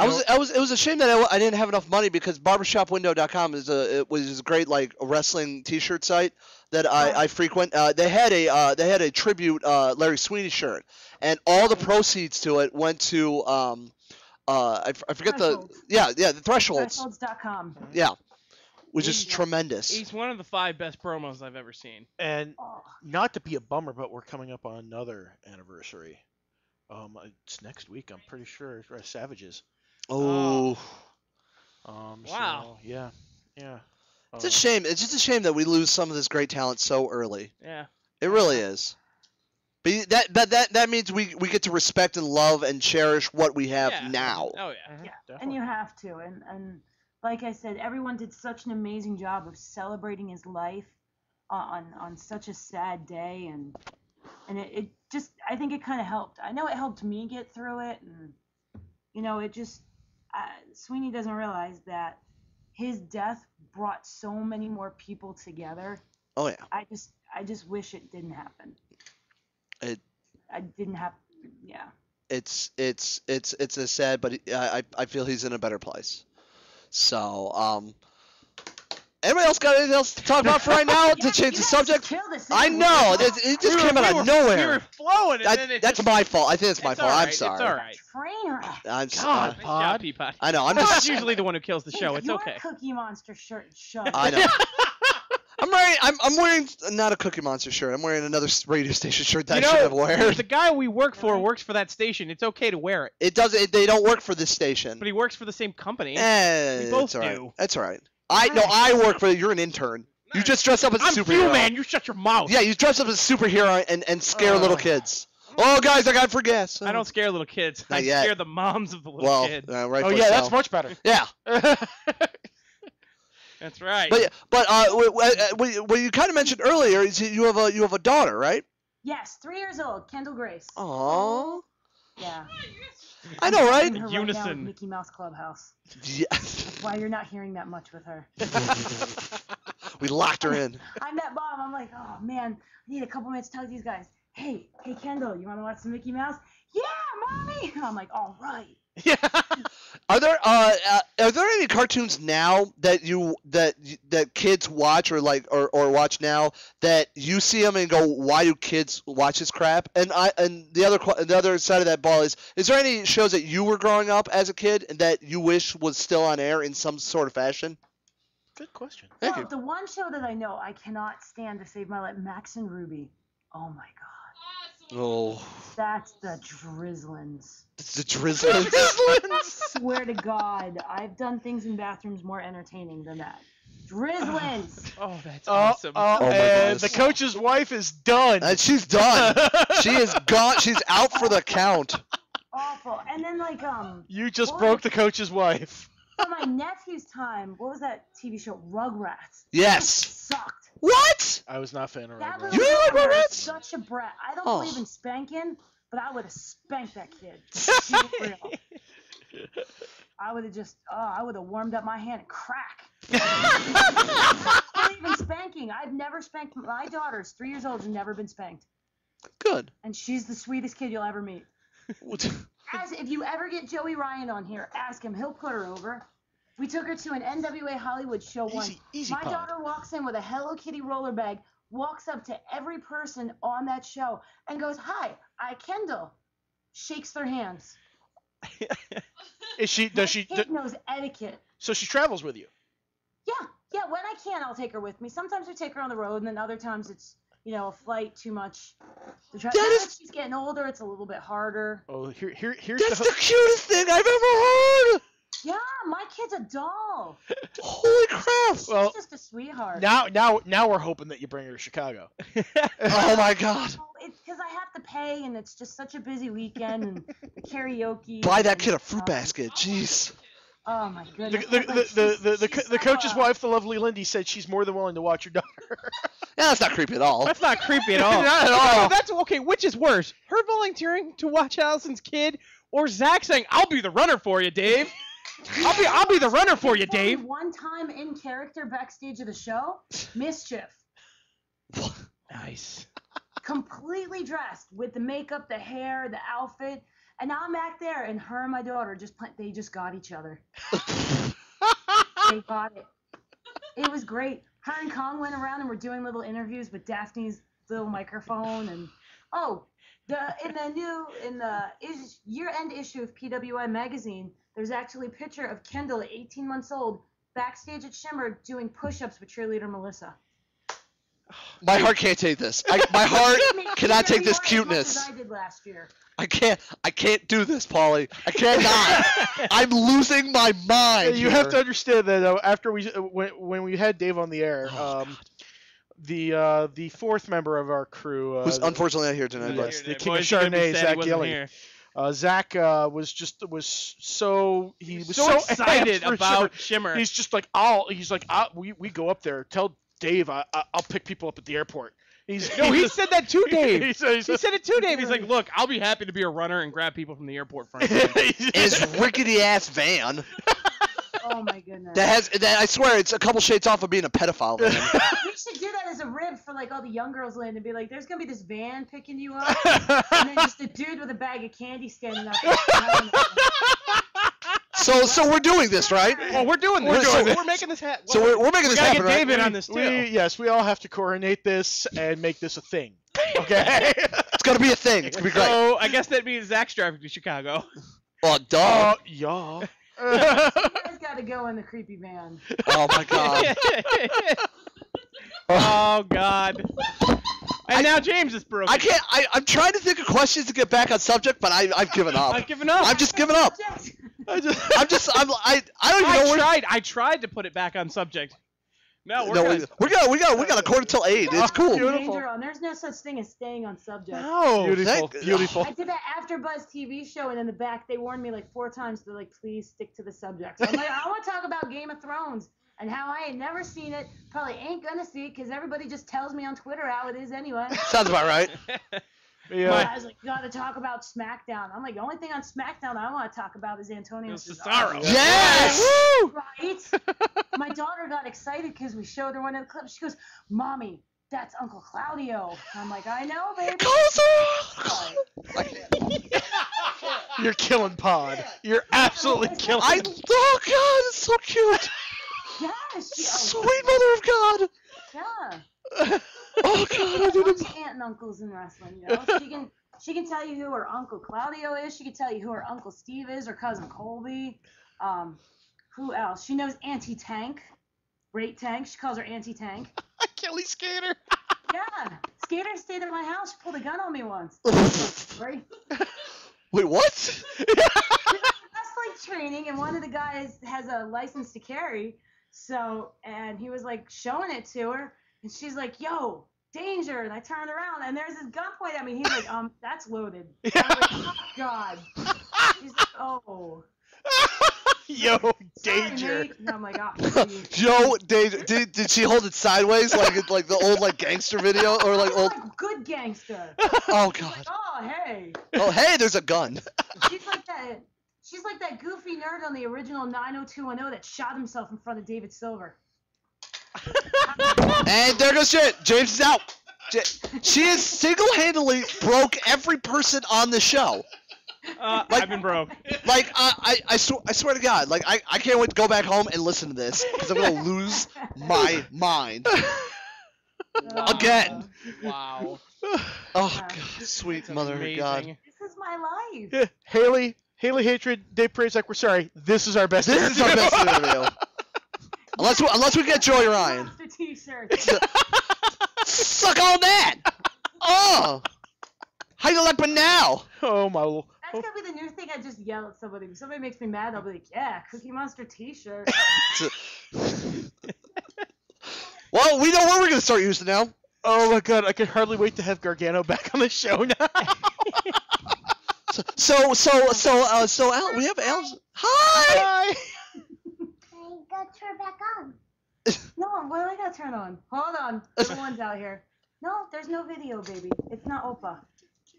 It was a shame that I didn't have enough money because barbershopwindow.com is a great like wrestling T-shirt site that I frequent. They had a tribute Larry Sweeney shirt, and all the proceeds to it went to I forget the Thresholds. Thresholds.com. Yeah, which is He's- tremendous. He's one of the 5 best promos I've ever seen. And Oh, not to be a bummer, but we're coming up on another anniversary. It's next week, I'm pretty sure. Savages. Oh, Wow. So, yeah. it's a shame. It's just a shame that we lose some of this great talent so early. Yeah. It really is. But that means we get to respect and love and cherish what we have Yeah. now. Oh yeah. yeah, and you have to. And like I said, everyone did such an amazing job of celebrating his life on such a sad day, and it just, I think it kind of helped. I know it helped me get through it, and it just, Sweeney doesn't realize that his death brought so many more people together. Oh yeah. I just wish it didn't happen. I didn't have, yeah. It's a sad, but I feel he's in a better place. So anybody else got anything else to talk about for right now to change the subject? I know it just came out of nowhere. We were flowing, and then it That's just, my fault. I think it's my it's fault. all I'm right, sorry. It's all right. Train wreck. I'm God. sorry. Nice job, Peapod. I know. I'm Peapod's just. usually the one who kills the show. It's Your okay. Cookie Monster shirt shut. I know. I'm wearing not a Cookie Monster shirt. I'm wearing another radio station shirt that I should have worn. The guy we work for works for that station. It's okay to wear it. It doesn't. They don't work for this station. But he works for the same company. We both all right. do. That's all right. I work for. You're an intern. You just dress up as a I'm superhero. you, man. You shut your mouth. Yeah, you dress up as a superhero and scare little kids. Oh, guys, I got for gas. I don't scare little kids. Not I yet. scare the moms of the little Well, kids. right. Oh yeah, that's much better. Yeah, That's right. but what you kind of mentioned earlier is you have a daughter, right? Yes, 3 years old, Kendall Grace. Aww. Yeah. I know, right? Seeing her right now with Unison. Mickey Mouse Clubhouse. Yeah. Why you're not hearing that much with her. We locked her in. I'm that mom. I'm like, oh man, I need a couple minutes to talk to these guys. Hey Kendall, you want to watch some Mickey Mouse? Yeah, mommy. I'm like, all right. Yeah. Are there any cartoons now that kids watch or watch now that you see them and go, why do kids watch this crap? And the other side of that ball is there any shows that you were growing up as a kid that you wish was still on air in some sort of fashion? Good question. Thank Well, you. the one show that I know I cannot stand to save my life, Max and Ruby. Oh my god. Oh, That's the Drizzlins. it's the Drizzlers. Swear to God, I've done things in bathrooms more entertaining than that. Drizzlins. Oh, that's awesome. my And goodness. the coach's wife is done. And she's done. She is gone. She's out for the count. Awful. And then You just What? broke the coach's wife. for my nephew's time, what was that TV show? Rugrats. Yes. Sucked. What? I was not a fan of That Rugrats. little You didn't like girl was Rugrats? such a brat. I don't Oh. believe in spanking, but I would have spanked that kid. Be real. I would have just, I would have warmed up my hand and crack. believe in spanking. I've never spanked my daughter's 3 years old and never been spanked. Good. And she's the sweetest kid you'll ever meet. If you ever get Joey Ryan on here, ask him. He'll put her over. We took her to an NWA Hollywood show once. Easy My pod. daughter walks in with a Hello Kitty roller bag, walks up to every person on that show and goes, "Hi, I Kendall." Shakes their hands. Kid knows etiquette. So she travels with you? Yeah. When I can, I'll take her with me. Sometimes we take her on the road, and then other times it's, a flight too much. Now that she's getting older, it's a little bit harder. Oh, here's That's the cutest thing I've ever heard. Yeah, my kid's a doll. Holy crap. She's Well, just a sweetheart. Now we're hoping that you bring her to Chicago. Oh my God. It's because I have to pay, and it's just such a busy weekend, and the karaoke. Buy that kid a fruit basket. Jeez. Oh my goodness. The coach's wife, the lovely Lindy, said she's more than willing to watch your daughter. Yeah, that's not creepy at all. That's not creepy at all. Not at all. That's okay. Which is worse, her volunteering to watch Allison's kid, or Zach saying, "I'll be the runner for you, Dave"? I'll be the runner for you, Dave. One time in character backstage of the show, Mischief. Nice. Completely dressed with the makeup, the hair, the outfit, and now I'm back there, and her and my daughter they just got each other. They got it. It was great. Her and Kong went around and were doing little interviews with Daphne's little microphone, and in the year-end issue of PWI magazine, there's actually a picture of Kendall at 18 months old backstage at Shimmer doing push-ups with cheerleader Melissa. My heart can't take this. My heart cannot take this As cuteness. I did last year. I can't do this, Paulie. I cannot. I'm losing my mind. You have to understand that after when we had Dave on the air, the fourth member of our crew, who's unfortunately not here tonight, yes, but the king Boys of are gonna be Chardonnay, sad he Zach wasn't Gilly. here. Zach was so excited amped for about Shimmer. He's just like we go up there. Tell Dave I'll pick people up at the airport. He said that to Dave. He said it to Dave. He's like, "Look, I'll be happy to be a runner and grab people from the airport front." his rickety ass van Oh my goodness. that I swear it's a couple shades off of being a pedophile van. We should do that as a rib for like all the young girls land and be like, "There's gonna be this van picking you up, and then just a dude with a bag of candy standing up." So we're doing this, right? Well, we're doing this. We're making this happen. So we're making this gotta happen, get right? David on this too. We all have to coordinate this and make this a thing. Okay. It's gonna be a thing. It's gonna be great. So I guess that means Zach's driving to Chicago. Oh, duh. Yeah. You guys gotta go in the creepy van. Oh my God. Oh God. And now James is broken. I can't. I'm trying to think of questions to get back on subject, but I've given up. I've given up. I'm just giving up. I don't even know. I tried to put it back on subject. No, we're No, good. we got a quarter till 8. It's cool. Danger on. There's no such thing as staying on subject. No. Beautiful. I did that AfterBuzz TV show, and in the back they warned me like 4 times to like please stick to the subject. So I'm like, I want to talk about Game of Thrones and how I ain't never seen it, probably ain't gonna see it because everybody just tells me on Twitter how it is anyway. Sounds about right. Yeah. I was like, you gotta talk about SmackDown. I'm like, the only thing on SmackDown I want to talk about is Antonio Cesaro. Cesaro. Yes. Right? My daughter got excited because we showed her one of the clips. She goes, "Mommy, that's Uncle Claudio." I'm like, I know, baby. You're killing Pod. You're absolutely killing. Oh God, it's so cute. Yes. Sweet mother of God. Yeah. Oh God, I didn't. Aunt and uncles in wrestling, She can tell you who her Uncle Claudio is. She can tell you who her Uncle Steve is, or cousin Colby. Who else? She knows Auntie Tank. Great Tank. She calls her Auntie Tank. Kelly Skater. Yeah. Skater stayed at my house. She pulled a gun on me once. Right? Wait, what? Wrestling training, and one of the guys has a license to carry. So, and he was like showing it to her, and she's like, "Yo, danger!" And I turned around, and there's this gun point at me. He's like, "That's loaded." I was like, "Oh God." She's like, "Oh." Yo, Sorry, danger. mate. And I'm like, "Oh." Yo, Danger. Did she hold it sideways like the old like gangster video or like old? Like good gangster. Oh Like, God. oh hey. Oh hey, there's a gun. She's like that. She's like that goofy nerd on the original 90210 that shot himself in front of David Silver. And there goes James. James is out. She has single-handedly broke every person on the show. I've been broke. Like, I swear to God, like, I can't wait to go back home and listen to this because I'm gonna lose my mind again. Wow. Oh God, sweet mother of God. Amazing. This is my life. Yeah, Haley Hatred, Dave Praise, like, we're sorry. This is our best This is our best interview. Unless we get Joey Ryan. Monster t-shirts. Suck on that. Oh. How you like me now? Oh my. That's gonna be the new thing. I just yell at somebody. If somebody makes me mad, I'll be like, "Yeah, Cookie Monster T-shirt." Well, we know what we're gonna start using now. Oh my God, I can hardly wait to have Gargano back on the show now. Al, we have Al's. Hi. Hi. I got to turn back on. No, what do I gotta turn on? Hold on, the one's out here. No, there's no video, baby. It's not Opa.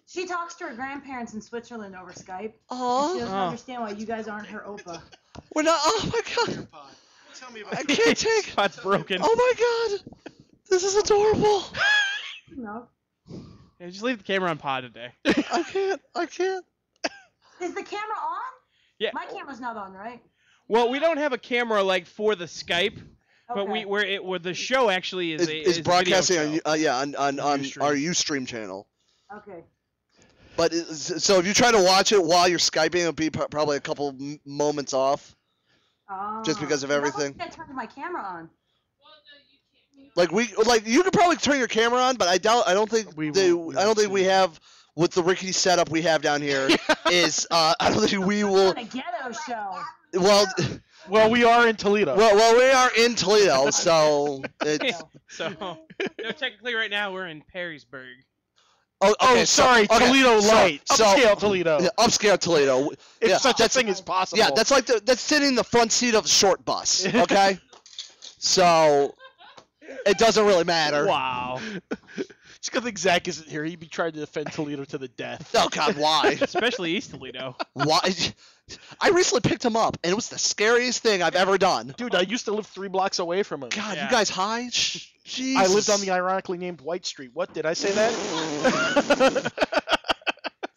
She talks to her grandparents in Switzerland over Skype. She Aw, doesn't understand why you guys aren't her Opa. we're not. Oh my God. Tell me about I can't take. Spot's broken. Oh my God. This is adorable. No. Yeah, just leave the camera on pod today. I can't. Is the camera on? Yeah. My camera's not on, right? Well, we don't have a camera like for the Skype, but Okay. where the show actually is It's a broadcasting video on show. on Ustream. our Ustream channel. Okay. But so if you try to watch it while you're Skyping, it'll be probably a couple moments off. Just because of everything. I turned my camera on. Like you could probably turn your camera on, but I don't think We they won't- we I don't won't think see we it. have with the rickety setup we have down here is I don't think we will. On a ghetto show. Well, Well, we are in Toledo. well, we are in Toledo, so it's. So, no, technically right now we're in Perrysburg. Oh, oh, okay, sorry, okay, Toledo Light. So, Upscale Toledo. yeah, upscale Toledo. If yeah, such a that's- thing is possible. Yeah, that's like that's sitting in the front seat of a short bus. Okay, so it doesn't really matter. Wow. Just because think Zach isn't here, he'd be trying to defend Toledo to the death. Oh God, why? Especially East Toledo. Why? I recently picked him up, and it was the scariest thing I've ever done. Dude, I used to live 3 blocks away from him. God, Yeah. you guys high? Jeez. I lived on the ironically named White Street. What, did I say that?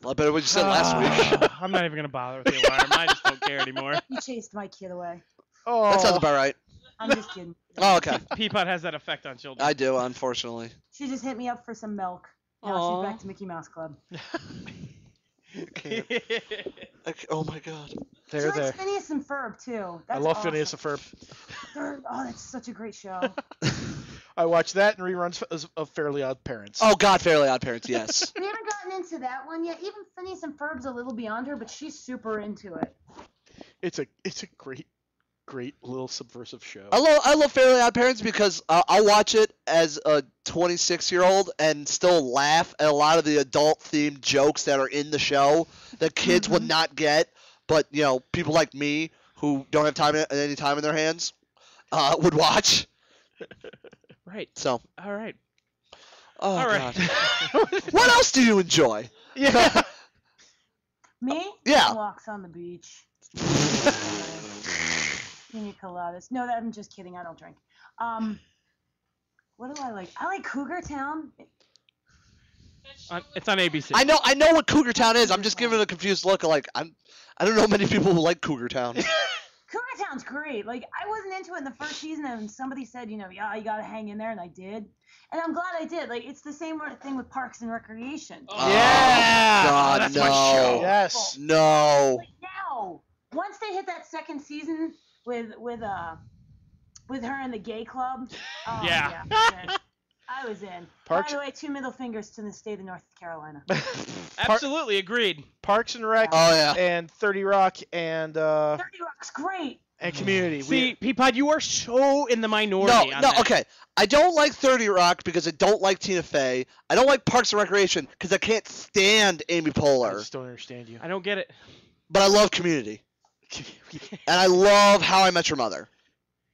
I better what you said last week. I'm not even gonna bother with the alarm. I just don't care anymore. You chased my kid away. Oh, That sounds about right. I'm just kidding. Oh, okay. Peapod has that effect on children. I do, unfortunately. She just hit me up for some milk. Now Aw. she's back to Mickey Mouse Club. Okay. Oh my God. There, She likes there. Phineas and Ferb too. I That's love awesome. Phineas and Ferb. Oh, that's such a great show. I watch that and reruns of Fairly Odd Parents. Oh God, Fairly Odd Parents. Yes. We haven't gotten into that one yet. Even Phineas and Ferb's a little beyond her, but she's super into it. It's a great little subversive show. I love Fairly Odd Parents because I'll watch it as a 26-year-old and still laugh at a lot of the adult-themed jokes that are in the show that kids would not get, but people like me who don't have any time in their hands would watch. Right. So, All right. oh All right. God. What else do you enjoy? Yeah. Me? Yeah. Walks on the beach. Pina coladas. No, I'm just kidding. I don't drink. What do I like? I like Cougar Town. It's on ABC. I know what Cougar Town is. I'm just giving it a confused look. Like I don't know many people who like Cougar Town. Cougar Town's great. Like, I wasn't into it in the first season, and somebody said, yeah, you gotta hang in there, and I did. And I'm glad I did. Like, it's the same thing with Parks and Recreation. Yeah. God, that's no. my show. Yes. No. Like, now, once they hit that second season with her in the gay club, oh, Yeah. I was in. Parks- By the way, 2 middle fingers to the state of North Carolina. Absolutely agreed. Parks and Rec Oh yeah. and 30 Rock and 30 Rock's great. Community. See, Peapod, you are so in the minority. No, on no, that. okay. I don't like 30 Rock because I don't like Tina Fey. I don't like Parks and Recreation because I can't stand Amy I Poehler. just don't understand you. I don't get it. But I love Community. And I love How I Met Your Mother.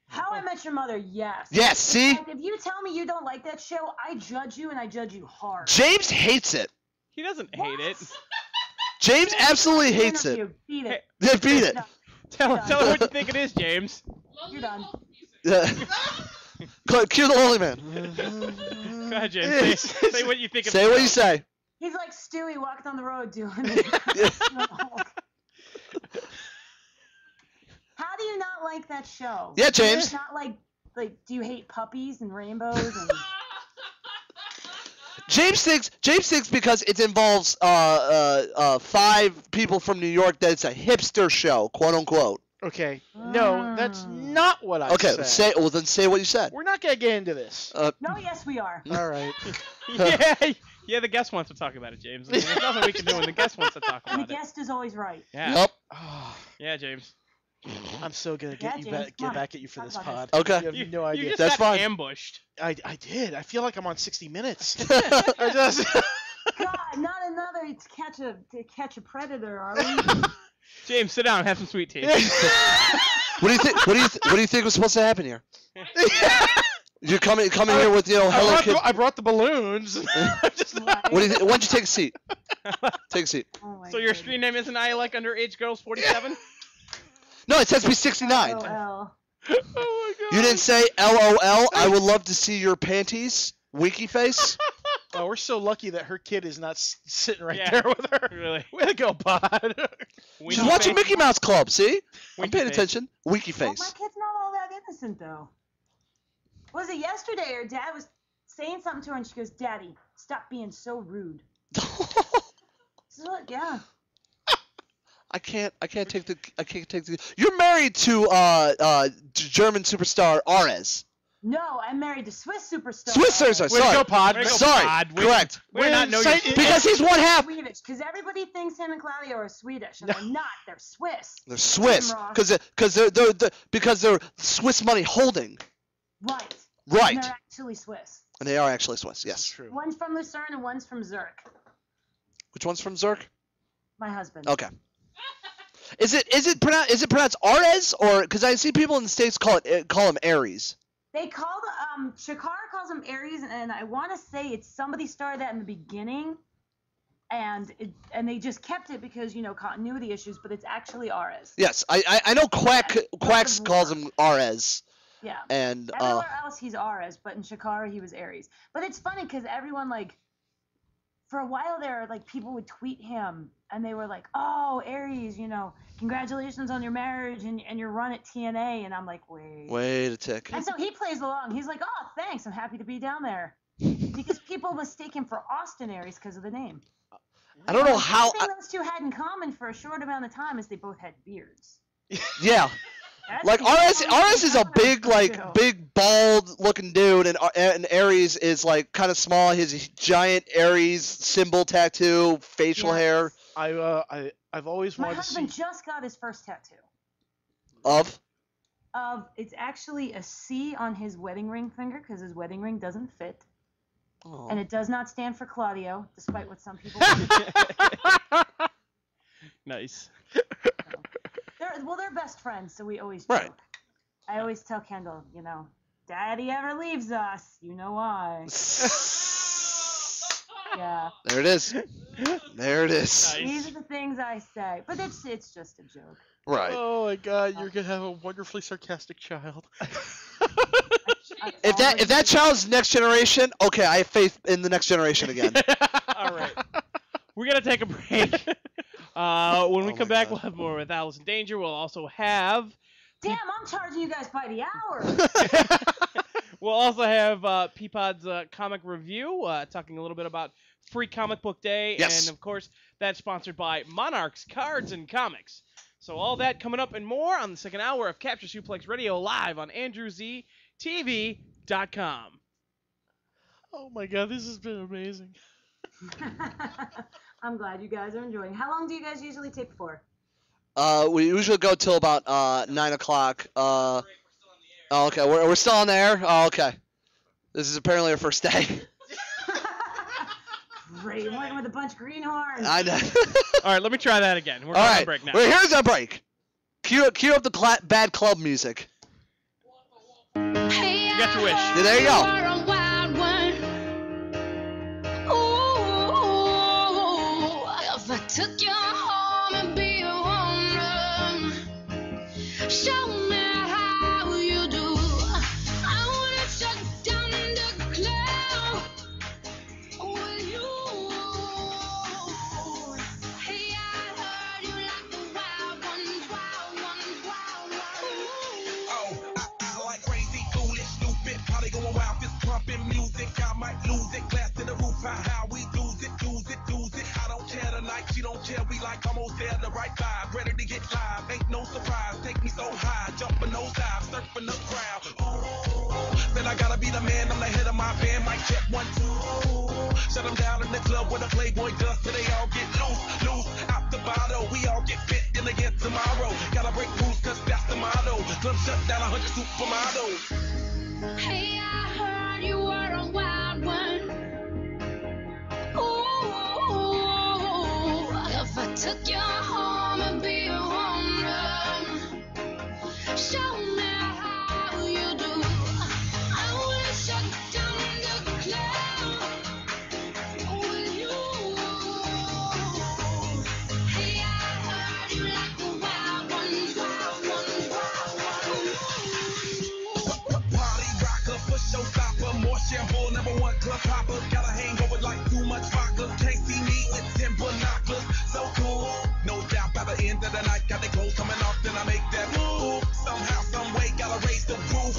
How I Met Your Mother, yes. Yes, see? In fact, if you tell me you don't like that show, I judge you, and I judge you hard. James hates it. He doesn't hate it. James absolutely hates it. Interview. Beat it. Yeah, beat it. No, Tell him what you think it is, James. you're done. Yeah. Cue the lonely man. Go ahead, James. Say what you think of Say the what show. you say. He's like Stewie walking on the road doing. How do you not like that show? Yeah, James. It's not like do you hate puppies and rainbows and? James thinks because it involves 5 people from New York that it's a hipster show, quote unquote. Okay. No, that's not what I Okay, said. then say what you said. We're not gonna get into this. No, yes, we are. All right. Yeah, the guest wants to talk about it, James. I mean, there's nothing we can do when the guest wants to talk And the about it. guest is always right. Yeah. Yep. Oh, Yeah, James. I'm so gonna Yeah, get James, come on. back at you for Talk this about pod. Okay. You have no You idea. just That's got fine. ambushed. I did. I feel like I'm on 60 Minutes. I just. God, not another to catch a predator, are we? James, sit down. Have some sweet tea. What do you think? What do you think was supposed to happen here? You're coming here with Hello Kitty. I brought the balloons. Just, Right. What do you think? Why don't you take a seat? Take a seat. Oh my So your goodness. screen name isn't I like underage girls 47? No, it says be 69. LOL. oh my god. You didn't say LOL. I would love to see your panties. Winky face. Oh, we're so lucky that her kid is not sitting right Yeah. there with her. Really? Way to go, Pod. Winky She's watching face? Mickey Mouse Club. See? I'm Winky paying face. attention. Winky Well, my face. kid's not all that innocent though. Was it yesterday? Her dad was saying something to her, and she goes, "Daddy, stop being so rude." So look, yeah. I can't take the. You're married to German superstar Ares. No, I'm married to Swiss superstar. Swiss superstar. Way to Sorry. go, Pod. Way to go, Sorry. Pod. Correct. Way to not know your Say- Because he's one half. Swedish, because everybody thinks him and Claudio are Swedish, and they're not. They're Swiss. They're Swiss. Ross. Because they're Swiss money holding. Right. Right. And they're actually Swiss. And they are actually Swiss. That's Yes. true. One's from Lucerne and one's from Zurich. Which one's from Zurich? My husband. Okay. Is it pronounced Ares or because I see people in the States call him Aries. They call Shakar calls him Aries, and I want to say it's somebody started that in the beginning, and they just kept it because continuity issues, but it's actually Ares. Yes, I know Quacks calls him Ares. Yeah. And Everywhere else he's Ares, but in Shakar he was Aries. But it's funny because everyone for a while there, people would tweet him and they were like, "Oh, Aries, congratulations on your marriage and your run at TNA." And I'm like, wait a tick. And so he plays along. He's like, "Oh, thanks. I'm happy to be down there." Because people mistake him for Austin Aries because of the name. I don't know The how. thing those two had in common for a short amount of time is they both had beards. Yeah. That's Like the Ares only is a thing big, too. big bald looking dude, and Ares is kind of small. He has a giant Ares symbol tattoo, facial Yes. hair I've always My wanted to see. husband just got his first tattoo. of. It's actually a C on his wedding ring finger because his wedding ring doesn't fit, Oh. and it does not stand for Claudio, despite what some people. Nice. They're best friends, so we always Right. joke. I always tell Kendall, Daddy ever leaves us, you know why. Yeah. There it is. There it is. Nice. These are the things I say, but it's just a joke. Right. Oh my God, you're gonna have a wonderfully sarcastic child. If that child's next generation, okay, I have faith in the next generation again. All right. We're going to take a break. When we Oh come my back, God. we'll have more with Allison Danger. We'll also have Damn, I'm charging you guys by the hour. Peapod's comic review, talking a little bit about Free Comic Book Day. Yes. And, of course, that's sponsored by Monarchs Cards and Comics. So all that coming up and more on the second hour of Capture Suplex Radio live on AndrewZTV.com. Oh my God, this has been amazing. I'm glad you guys are enjoying. How long do you guys usually take for? We usually go till about 9 o'clock. Oh, okay, we're still on the air. Oh, okay. This is apparently our first day. Great, I'm working with a bunch of greenhorns. I know. All right, let me try that again. We're All on right, break now. well, here's our break. Cue up the bad club music. You got your wish. Yeah, there you go. If I took you home and be a woman, show me how you do. I wanna hotel, we like almost there, the right vibe, ready to get live. Ain't no surprise, take me so high, jumping those dives, surfing the crowd. Ooh, said I gotta be the man, I'm the head of my band. Mic check 1, 2. Shut them down in the club where the Playboy does, till they all get loose out the bottle. We all get fit in again tomorrow. Gotta break rules, cause that's the motto. Club shut down 100 supermodels. Hey, I heard you were a wild one. Ooh, if I took you home and be a home run, show me how you do. I wanna shut down the club with you. Hey, I heard you like the wild ones, wild ones, wild ones. Party rocker, for showstopper, more shampoo, #1 club hopper. Got a hangover like too much vodka. Can't see me with 10 binoculars. So cool, no doubt by the end of the night, got the clothes coming off, then I make that move. Somehow, some way, gotta raise the roof.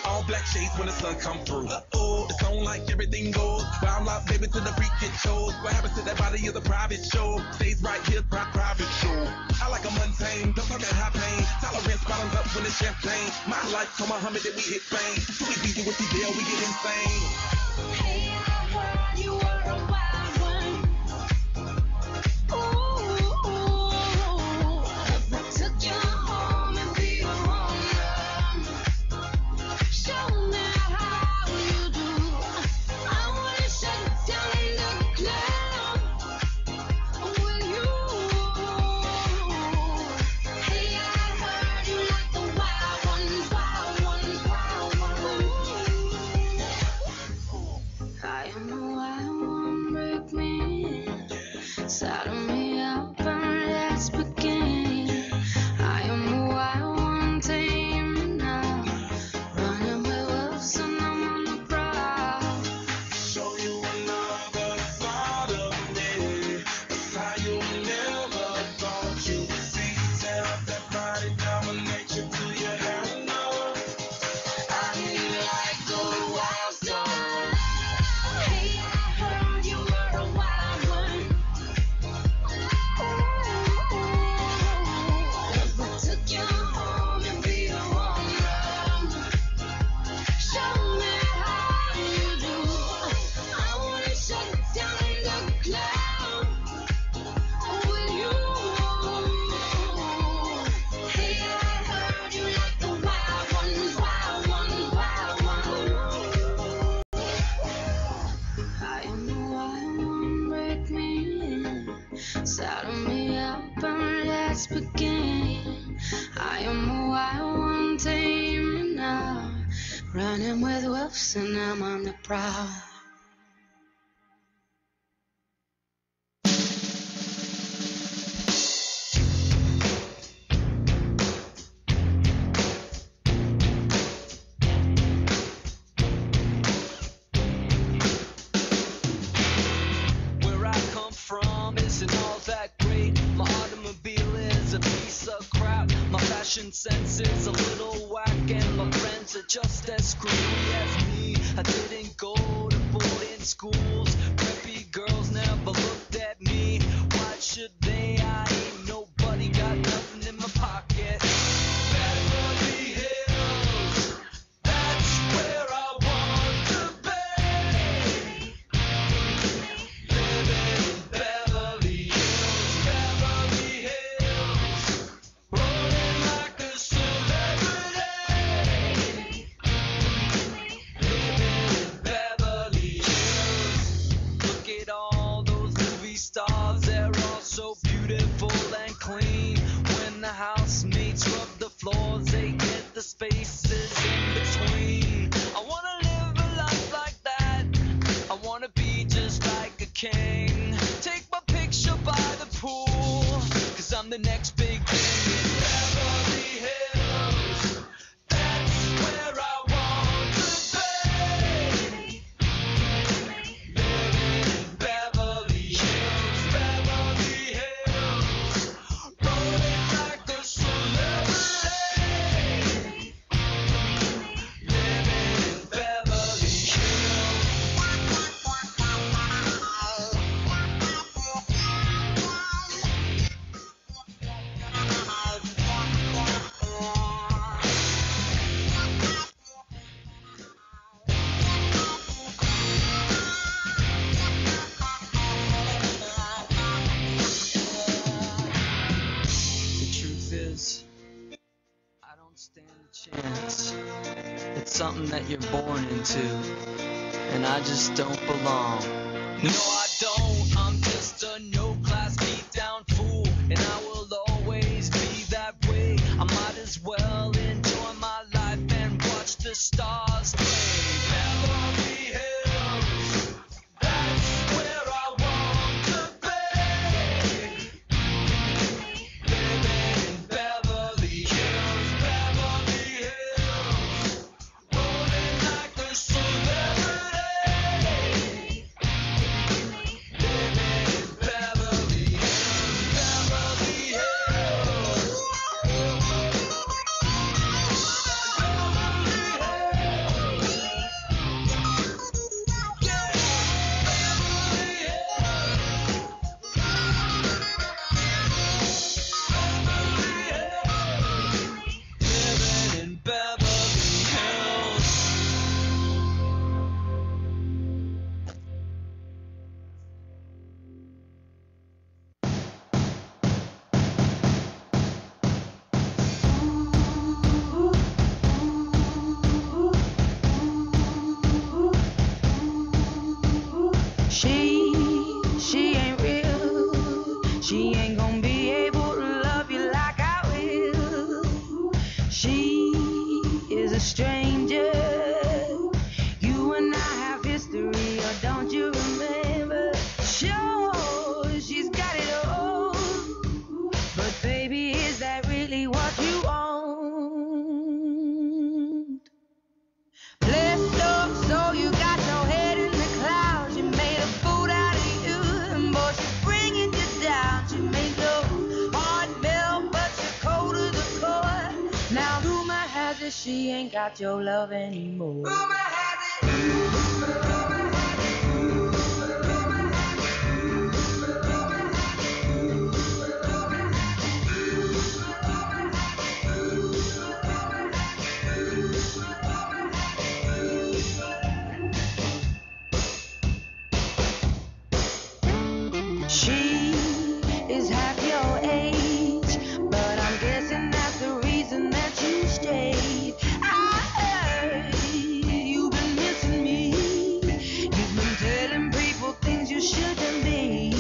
All black shades when the sun come through. It's on like everything goes. Wild out, baby, to the freak it shows. What happens to that body is a private show. Stays right here, private show. I like a mundane, don't talk that high pain. Tolerance bottoms up when it's champagne. My life, so Muhammad, that we hit fame. So we beat you with the deal, we get insane. Hey, I heard you were a wild one. Ooh, if I took you home and be a home run, show me how you do. I wanna shut down the club with you. Hey, I heard you like the wild ones, wild ones, wild ones. I am the wild one, break me in. Saddle me up and let's begin. I am the wild one, tame me now. Running with wolves and I'm on the prowl. Show you another side of me. A side you never thought you'd see. Tear up that body, dominate you till you have enough. I hear you like the wild star. Hey, I heard you were a wild one. If I took you home and be a home run, show me how you do. I wanna shut down the club with you. Hey, I heard you like the wild ones, wild ones, wild ones. I am the wild one, break me in. Saddle me up and let's begin. I am the wild one, tame me now. Running with wolves and I'm on the prowl. Where I come from isn't all that great. My automobile is a piece of crap. My fashion sense is a little whack, and my friends are just as screwy as me. I didn't go to boarding schools. Preppy girls never looked at me. Why should they? I ain't nobody, got nothing in my pocket. Beverly Hills, that's where I want to be. Living in Beverly Hills, Beverly Hills, rolling like a celebrity. Living in Beverly Hills. Look at all those movie stars, they're all so beautiful and clean. When the housemates rub the floors, they get the spaces in between. I wanna live a life like that. I wanna be just like a king. Take my picture by the pool, cause I'm the next big thing in Beverly Hills. That's where I want to be. Living in Beverly Hills, Beverly Hills, rolling like a celebrity. Living in Beverly Hills. chance. It's something that you're born into, and I just don't belong. No, I don't. I'm just a no-class beat-down fool, and I will always be that way. I might as well enjoy my life and watch the stars play. Beverly Hills, that's where I want to be. Living in Beverly Hills, rolling like a celebrity. Living in Beverly Hills, Beverly Hills. Living in Beverly Hills. She ain't real. She ain't gonna be able to love you like I will. She is a stranger. You and I have history, or don't you remember? Sure, she's got it all. But baby, is that really what you want? Blessed up, so you got your head in the clouds. You made a fool out of you, and boy, she's bringing you down. She made your heart melt, but you're cold to the core. Now rumor has it she ain't got your love anymore. Rumor has it. She is half your age, but I'm guessing that's the reason that you stayed. I heard you've been missing me. You've been telling people things you shouldn't be.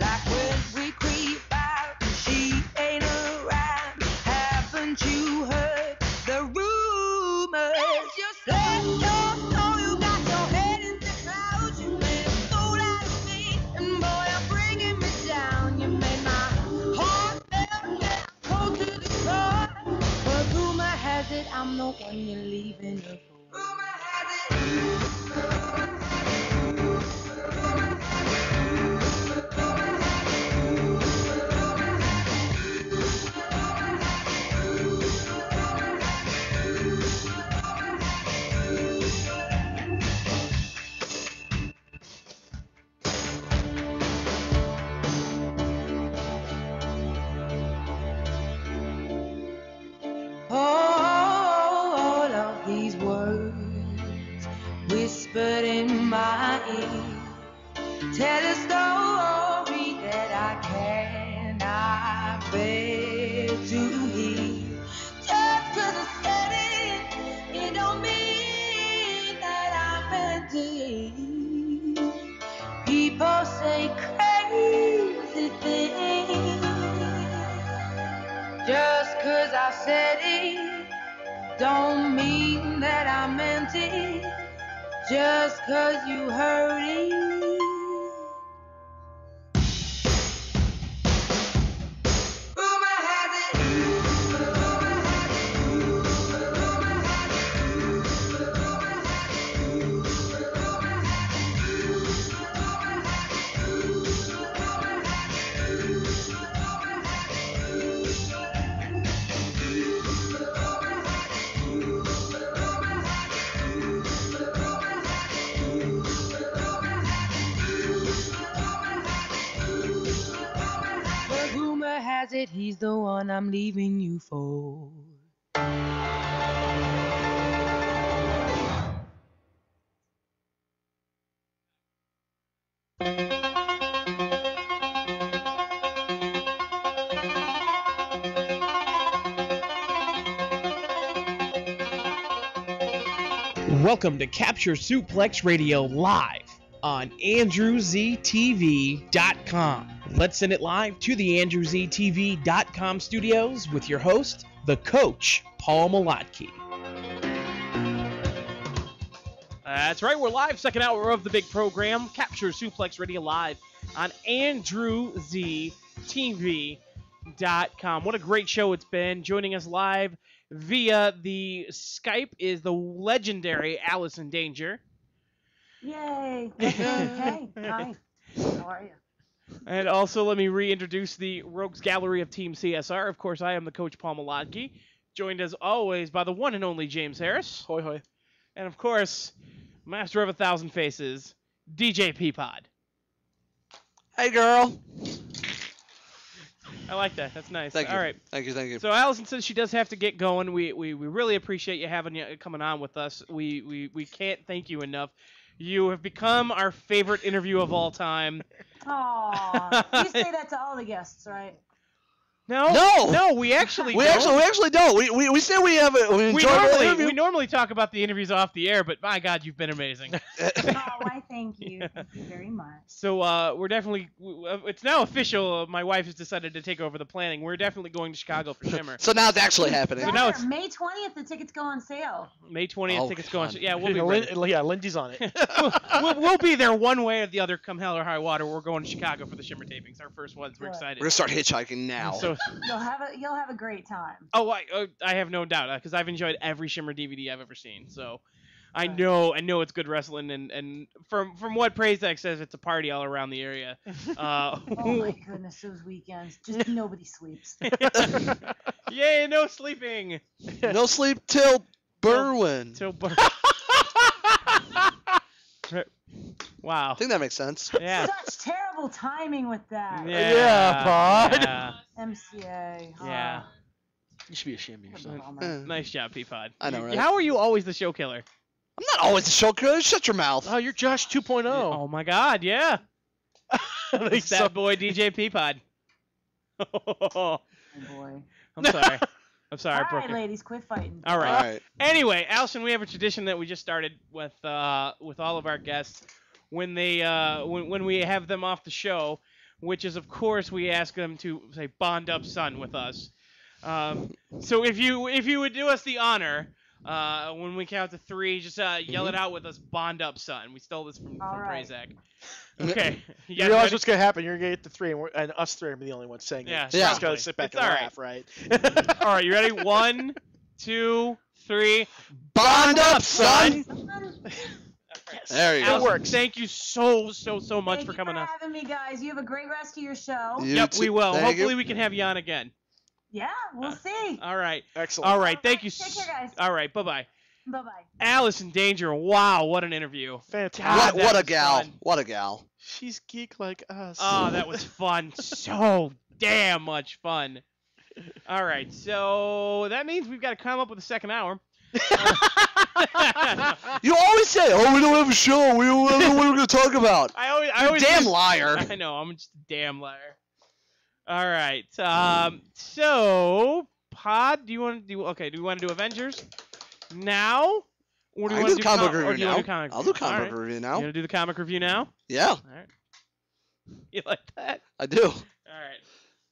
Like when we creep out, she ain't around. Haven't you heard the rumors? Just let your know you got your head in the clouds. You made a fool out of me, and boy, you're bringing me down. You made my heart melt and cold to the core. But rumor has it I'm the one you're leaving her for. Rumor has it. All of these words whispered in my ear tell a story that I cannot bear to hear. Just 'cause I said it don't mean that I meant it. People say crazy things. Just 'cause I said it don't mean that I meant it. Just 'cause you heard it. Rumor has it. Rumor has it. Rumor has it. Rumor has it. Rumor has it. Rumor has it. Rumor has But rumor has it he's the one I'm leaving you for. Welcome to Capture Suplex Radio live on AndrewZTV.com. Let's send it live to the AndrewZTV.com studios with your host, the coach, Paul Malotke. That's right, we're live, second hour of the big program, Capture Suplex Radio live on AndrewZTV.com. What a great show it's been. Joining us live via the Skype is the legendary Allison Danger. Yay! Hey, hi. How are you? And also, let me reintroduce the Rogues Gallery of Team CSR. Of course, I am the coach, Paul Malotke, joined as always by the one and only James Harris. Hoy hoy. And of course, master of 1,000 faces, DJ Peapod. Hey, girl. I like that. That's nice. Thank you. All right. Thank you. So Allison says she does have to get going. We really appreciate you coming on with us. We can't thank you enough. You have become our favorite interview of all time. Aw, you say that to all the guests, right? No, we actually don't. actually don't. We say we have it. We normally talk about the interviews off the air, but my God, you've been amazing. I thank you. Thank you very much. So we're definitely. It's now official. My wife has decided to take over the planning. We're definitely going to Chicago for Shimmer. So now it's actually happening. So now it's May 20th. The tickets go on sale. May 20th. Oh, tickets go on. God. Yeah, we'll be ready. Yeah, Lindy's on it. we'll be there one way or the other. Come hell or high water, we're going to Chicago for the Shimmer tapings. Our first ones. We're Good. excited. We're gonna start hitchhiking now. So. You'll have a great time. Oh, I have no doubt because I've enjoyed every Shimmer DVD I've ever seen. So, I know it's good wrestling, and from what Prazak says, it's a party all around the area. Oh my goodness, those weekends, just nobody sleeps. Yay, no sleeping. No sleep till Berwyn. Wow. I think that makes sense. Yeah. Such terrible timing with that. Yeah, Pod. Yeah. MCA. Yeah. You should be ashamed of yourself. Nice job, Peapod. I know, right? How are you always the show killer? I'm not always a show killer. Shut your mouth. Oh, you're Josh 2.0. Oh my God, yeah. It's that boy DJ Peapod. Oh boy. I'm sorry. I All broke right, it. ladies, quit fighting. All right. All right. Anyway, Allison, we have a tradition that we just started with all of our guests when they when we have them off the show, which is of course we ask them to say "Bond up, son" with us. So if you would do us the honor, when we count to 3, just yell it out with us, "Bond up, son." We stole this from right. Prazak. Okay. You guys realize ready? what's gonna happen? You're gonna get the 3, and us 3 are the only ones saying Yeah, it. So yeah. just gotta sit back It's and all right. laugh, right? All right, you ready? 1, 2, 3. Bond up, son. There you go. Allison, works. thank you so much Thank for you coming on. having me, guys. You have a great rest of your show. You Yep, too. we will. Thank Hopefully you. we can have you on again. Yeah, we'll see. All right. Excellent. All right. Thank you. Take care, guys. All right. Bye-bye. Bye-bye. Allison Danger. Wow, what an interview. Fantastic. God, that What a was gal. fun. What a gal. She's geek like us. Oh, that was fun. So damn much fun. All right. So that means we've got to come up with a second hour. You always say, "Oh, we don't have a show. We don't know what we're gonna talk about." I always Damn just- liar. I know. I'm just a damn liar. All right. So Pod, do you want to do? Okay. Do we want to do Avengers now? Or do you I want do to do comic or do review you wanna now. do comic I'll review? do comic All right. review You now. want to do the comic review now? Yeah, All right. You like that? I do. All right.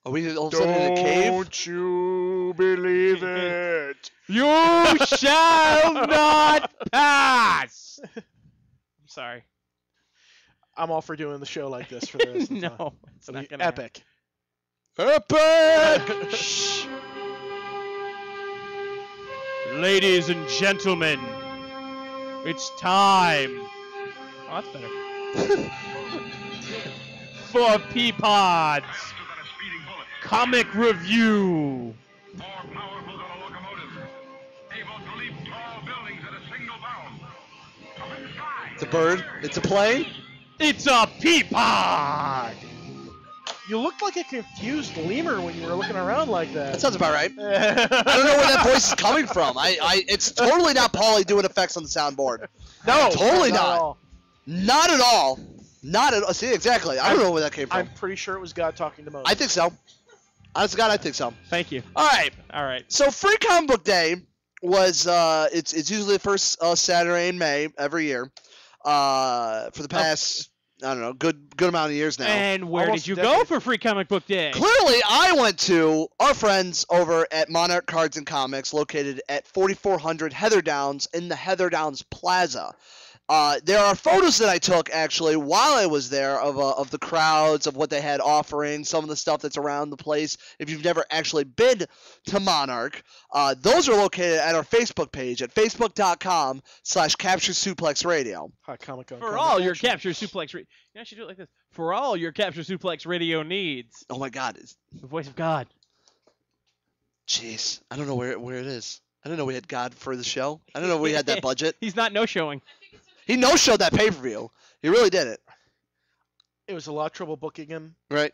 Are we all of a sudden in a cave? Don't you believe it? You shall not pass. I'm sorry. I'm all for doing the show like this for the rest of the time. No, it's It'll not be gonna happen. epic. Epic! Shh. Ladies and gentlemen, it's time. Oh, that's better. For Peapod's comic review. More powerful than a locomotive, able to leap tall buildings at a single bound. Up in the sky. It's a bird. It's a plane. It's a Peapod. You looked like a confused lemur when you were looking around like That that. sounds about right. I don't know where that voice is coming from. It's totally not Paulie doing effects on the soundboard. No, Totally at not. all. Not at all. Not at all. See, exactly. I don't know where that came from. I'm pretty sure it was God talking to Moses. I think so. Honest to God, I think so. Thank you. All right. All right. So Free Comic Book Day was it's usually the first Saturday in May every year. For the past I don't know good amount of years now. And where Almost did you a go decade. for Free Comic Book Day? Clearly, I went to our friends over at Monarch Cards and Comics, located at 4400 Heather Downs in the Heather Downs Plaza. There are photos that I took actually while I was there of the crowds, of what they had offering, some of the stuff that's around the place. If you've never actually been to Monarch, those are located at our Facebook page at facebook.com/Capture Suplex Radio. Hot Comic Con. For all your Capture Suplex Radio. You know, I should do it like this. For all your Capture Suplex Radio needs. Oh my God, The voice of God. jeez, I don't know where it is. I didn't know we had God for the show. I don't know if we had that budget. He's not no-showing. He no-showed that pay-per-view. He really did it, It was a lot of trouble booking him, right?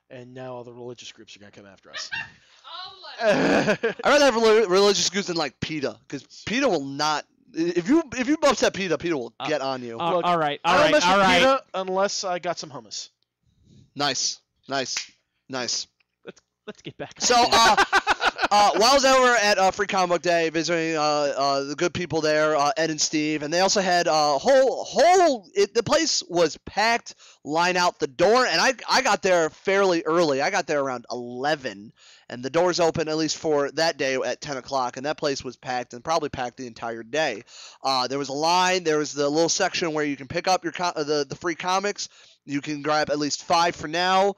and now all the religious groups are gonna come after us. I'd rather have religious groups than like PETA, because PETA will not. If you upset PETA, PETA will get on you. Look, all right, I all don't right, mess all with right. PETA unless I got some hummus. Nice. Let's get back. So, while I was over at Free Comic Book Day, visiting the good people there, Ed and Steve, and they also had the place was packed, line out the door, and I got there fairly early. I got there around 11, and the doors open at least for that day at 10 o'clock, and that place was packed and probably packed the entire day. There was a line. There was the little section where you can pick up your the free comics. You can grab at least 5 for now.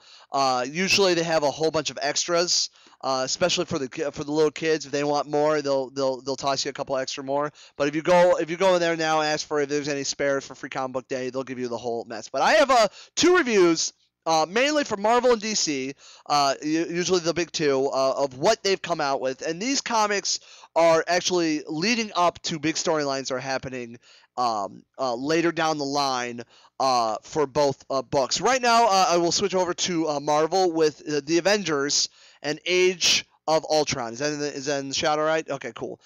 Usually they have a whole bunch of extras, especially for the little kids. If they want more, they'll toss you a couple extra more. But if you go in there now, and ask for if there's any spares for Free Comic Book Day, they'll give you the whole mess. But I have 2 reviews. Mainly for Marvel and DC, usually the big 2, of what they've come out with. And these comics are actually leading up to big storylines that are happening later down the line for both books. Right now, I will switch over to Marvel with the Avengers and Age of Ultron. Is that in the shadow, right? Okay, cool.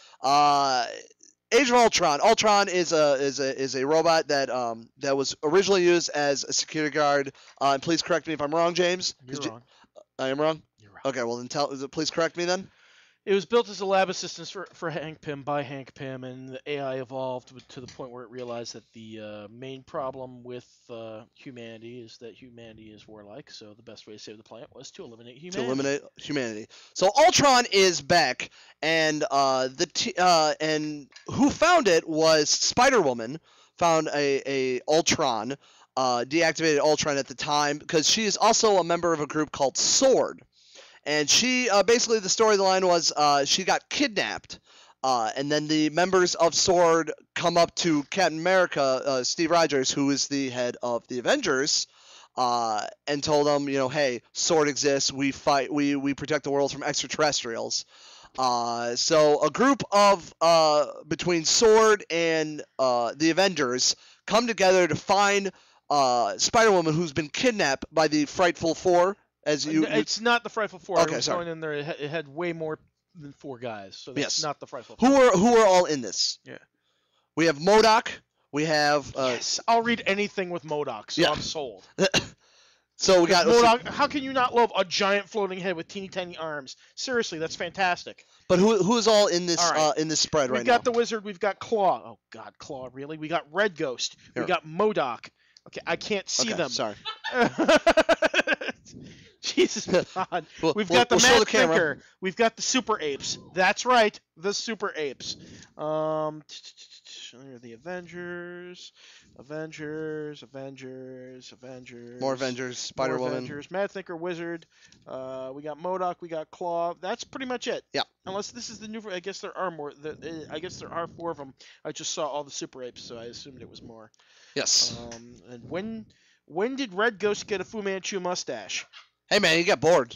Age of Ultron. Ultron is a robot that was originally used as a security guard. And please correct me if I'm wrong, James. You're wrong. I am wrong. You're wrong. Okay, well then please correct me then. It was built as a lab assistant for Hank Pym by Hank Pym, and the AI evolved to the point where it realized that the main problem with humanity is that humanity is warlike. So the best way to save the planet was to eliminate humanity. So Ultron is back, and and who found it was Spider-Woman. Found a Ultron, deactivated Ultron at the time because she is also a member of a group called Sword. And she basically the storyline was she got kidnapped, and then the members of Sword come up to Captain America, Steve Rogers, who is the head of the Avengers, and told them, hey, Sword exists. We fight. We protect the world from extraterrestrials. So a group of between Sword and the Avengers come together to find Spider-Woman, who's been kidnapped by the Frightful Four. It's not the Frightful Four. Okay, I was sorry. going in there. It had way more than 4 guys, so that's Yes. not the Frightful Four. Who are all in this? Yeah. We have MODOK. We have Yes, I'll read anything with MODOK, so Yeah. I'm sold. so we got MODOK. How can you not love a giant floating head with teeny tiny arms? Seriously, that's fantastic. But who is all in this All right. in this spread We've right got now? the Wizard. We've got Claw. Oh God, Claw, really? We got Red Ghost. Here. We got MODOK. Okay, I can't see Okay, them. sorry. Jesus God. We've We'll got the show Mad the camera. Thinker. We've got the Super Apes. That's right, the Super Apes. The Avengers. More Avengers, Spider-Woman. Avengers, Mad Thinker, Wizard. We got MODOK. We got Claw. That's pretty much it. Yeah. Unless this is the new. I guess there are more. I guess there are 4 of them. I just saw all the Super Apes, so I assumed it was more. Yes. And when did Red Ghost get a Fu Manchu mustache? Hey man, you got bored.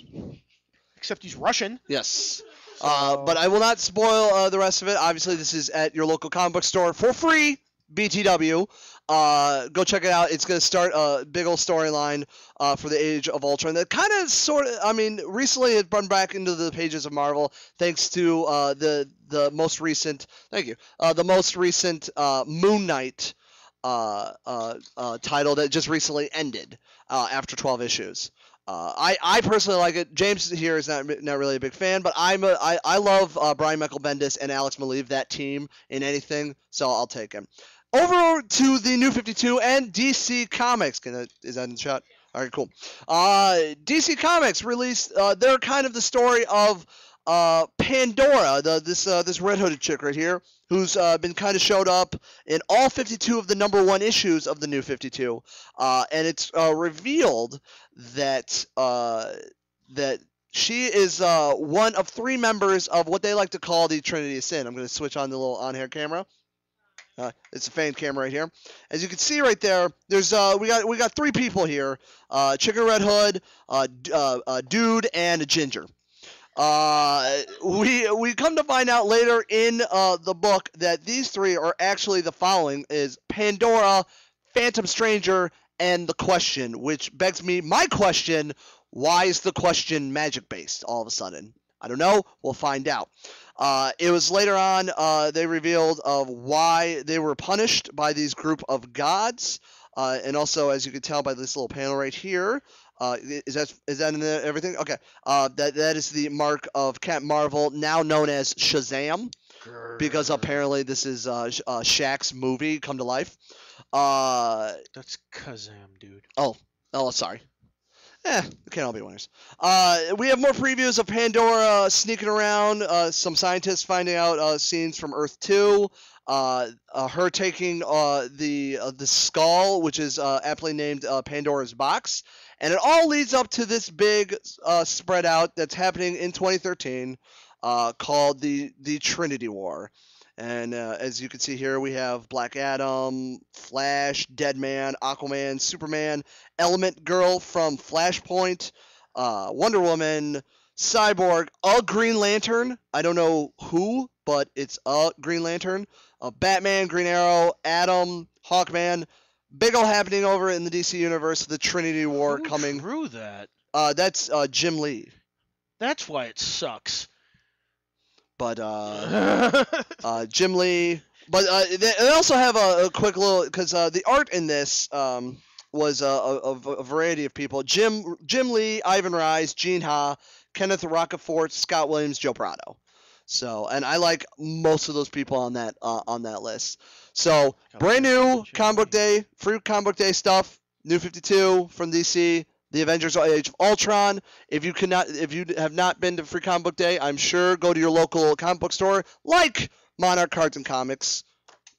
Except he's Russian. Yes. So- But I will not spoil the rest of it. Obviously, this is at your local comic book store for free. BTW. Go check it out. It's going to start a big old storyline for the Age of Ultron. That kind of recently it run back into the pages of Marvel thanks to the most recent. Thank you. The most recent Moon Knight title that just recently ended after 12 issues. I personally like it. James here is not really a big fan, but I love Brian Michael Bendis and Alex Maleev, that team, in anything, so I'll take him. Over to the New 52 and DC Comics. Is that in the shot? All right, cool. DC Comics released they're kind of the story of Pandora, this red-hooded chick right here, who's been kind of showed up in all 52 of the #1 issues of the New 52, and it's revealed that that she is one of 3 members of what they like to call the Trinity of Sin. I'm going to switch on the little on-hair camera. It's a fan camera right here. As you can see right there, there's we got 3 people here: Chicken Red Hood, Dude, and a Ginger. We come to find out later in the book that these 3 are actually the following: is Pandora, Phantom Stranger, and the Question, which begs me my question: why is the Question magic based all of a sudden? I don't know. We'll find out. It was later on they revealed of why they were punished by these group of gods, and also, as you can tell by this little panel right here, is that in everything? Okay. That is the mark of Captain Marvel, now known as Shazam, because apparently this is Shaq's movie come to life. That's Kazam, dude. Oh, sorry. It can't all be winners. We have more previews of Pandora sneaking around. Some scientists finding out scenes from Earth 2. Her taking the skull, which is aptly named Pandora's Box. And it all leads up to this big spread out that's happening in 2013 called the Trinity War. And as you can see here, we have Black Adam, Flash, Deadman, Aquaman, Superman, Element Girl from Flashpoint, Wonder Woman, Cyborg, a Green Lantern. I don't know who, but it's a Green Lantern. Batman, Green Arrow, Atom, Hawkman. Big ol' happening over in the DC Universe. The Trinity War Who coming. drew that? That's Jim Lee. That's why it sucks. But Jim Lee. But they also have a quick little, because the art in this was a variety of people: Jim Lee, Ivan Reis, Gene Ha, Kenneth Rocafort, Scott Williams, Joe Prado. So, and I like most of those people on that list. So, brand new comic book day, free comic book day stuff. New 52 from DC. The Avengers Age of Ultron. If you have not been to Free Comic Book Day, I'm sure go to your local comic book store like Monarch Cards and Comics,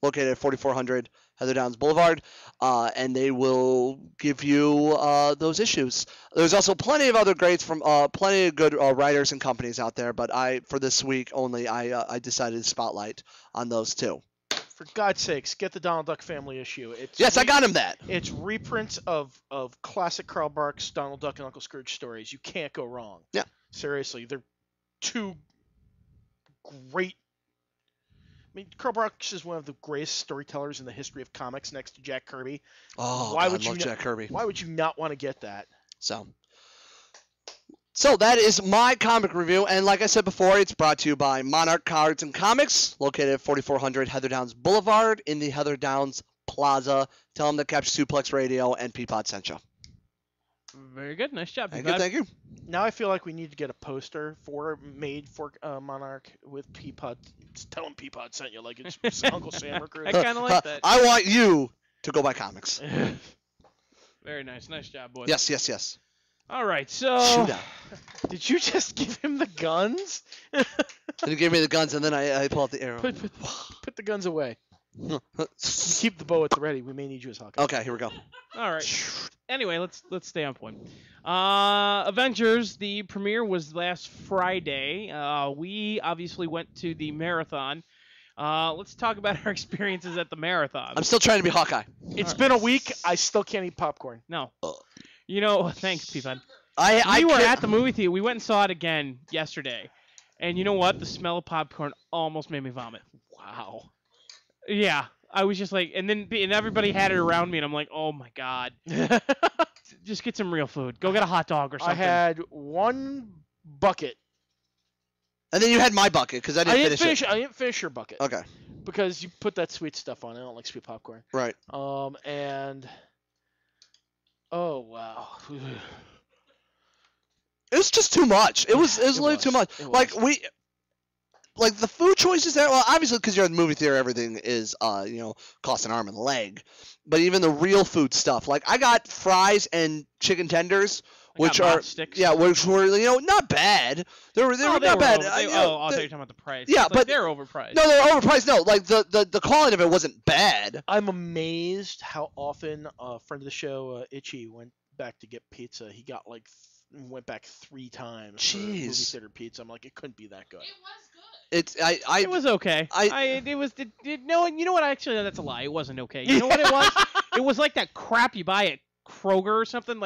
located at 4400 Heather Downs Boulevard, and they will give you those issues. There's also plenty of other greats from plenty of good writers and companies out there, but for this week only, I decided to spotlight on those 2. For God's sakes, get the Donald Duck Family issue. Yes, I got him that. It's reprints of classic Carl Barks, Donald Duck, and Uncle Scrooge stories. You can't go wrong. Yeah. Seriously, they're 2 great. I mean, Carl Barks is one of the greatest storytellers in the history of comics, next to Jack Kirby. Oh, I love Jack Kirby. Why would you not want to get that? So that is my comic review, and like I said before, it's brought to you by Monarch Cards and Comics, located at 4400 Heather Downs Boulevard in the Heather Downs Plaza. Tell them that Capture Suplex Radio and Peapod sent you. Very good. Nice job. Thank you. Now I feel like we need to get a poster made for Monarch with Peapod. Tell them Peapod sent you, like it's Uncle Sam recruit. I kind of like that. I want you to go buy comics. Very nice. Nice job, boys. Yes. All right, so Shoot out. Did you just give him the guns? And he gave me the guns, and then I pull out the arrow. Put the guns away. You keep the bow at the ready. We may need you as Hawkeye. Okay, here we go. all right. Anyway, let's stay on point. Avengers, the premiere was last Friday. We obviously went to the marathon. Let's talk about our experiences at the marathon. I'm still trying to be Hawkeye. It's been a week. I still can't eat popcorn. No. You know, thanks, Peapod. We were at the movie theater. We went and saw it again yesterday. And you know what? The smell of popcorn almost made me vomit. Wow. Yeah. I was just like, and everybody had it around me, and I'm like, oh my God. Just get some real food. Go get a hot dog or something. I had 1 bucket. And then you had my bucket, because I didn't finish it. I didn't finish your bucket. Okay. Because you put that sweet stuff on. I don't like sweet popcorn. Right. And... Oh, wow. It was just too much. It was literally too much. It Like was. like the food choices there. Well, obviously because you're in the movie theater, everything is costs an arm and a leg. But even the real food stuff, like I got fries and chicken tenders, which got are Mott sticks. which were not bad. They were not bad. I thought you were talking about the price. Yeah, It's like but they're overpriced. No, they're overpriced. No, like the quality of it wasn't bad. I'm amazed how often a friend of the show, Itchy, went back to get pizza. He got went back 3 times for movie Jeez. theater pizza. I'm like, it couldn't be that good. It's It was okay. No, you know what? Actually, that's a lie. It wasn't okay. You know what it was? It was like that crap you buy at Kroger or something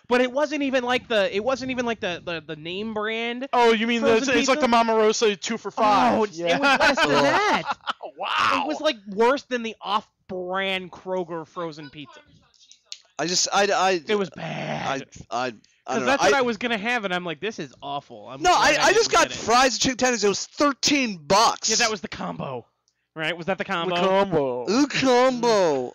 but it wasn't even like the name brand. Oh, you mean Frozen it's like the pizza? Mama Rosa 2 for $5? Oh, it was less than that. Wow. It was like worse than the off-brand Kroger frozen pizza. It was bad. I Because don't that's know. what I was gonna have, and I'm like, this is awful. I'm No, glad I just didn't got get it. fries and chicken tenders. It was $13. Yeah, that was the combo, right? Was that the combo? The combo. the combo.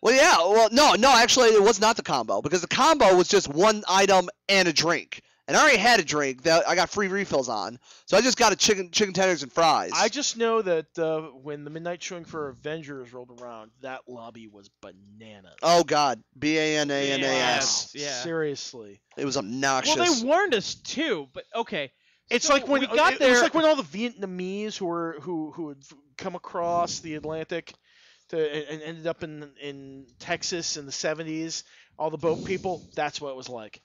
Well, yeah. Well, no. Actually, it was not the combo because the combo was just one item and a drink, and I already had a drink that I got free refills on, so I just got a chicken tenders and fries. I just know that when the midnight showing for Avengers rolled around, that lobby was bananas. Oh God, BANANAS. Yeah. Seriously. It was obnoxious. Well, they warned us too, but okay. It's So like when we got it there. was like when all the Vietnamese who had come across the Atlantic and ended up in Texas in the 70s, all the boat people, that's what it was like.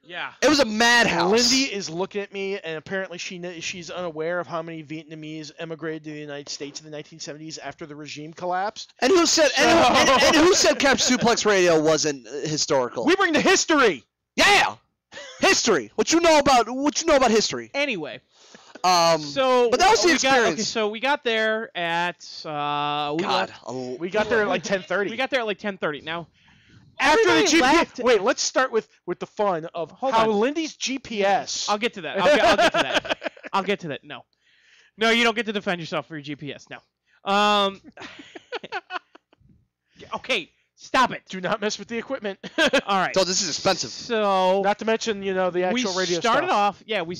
Yeah. It was a madhouse. Lindy is looking at me, and apparently she's unaware of how many Vietnamese emigrated to the United States in the 1970s after the regime collapsed. And who said and who said Cap Suplex Radio wasn't historical? We bring the history. Yeah, history. What you know about history? Anyway, So, but that was the experience. So we got there at We got there at like 10:30. we got there at like 10:30. Now, after the everybody GPS. left- Wait, let's start with the fun of Hold how on. Lindy's GPS. I'll get to that. I'll get to that. I'll get to that. No, you don't get to defend yourself for your GPS. No. Okay, stop it. Do not mess with the equipment. All right. So this is expensive. So Not to mention, the actual we radio started stuff. off. Yeah, we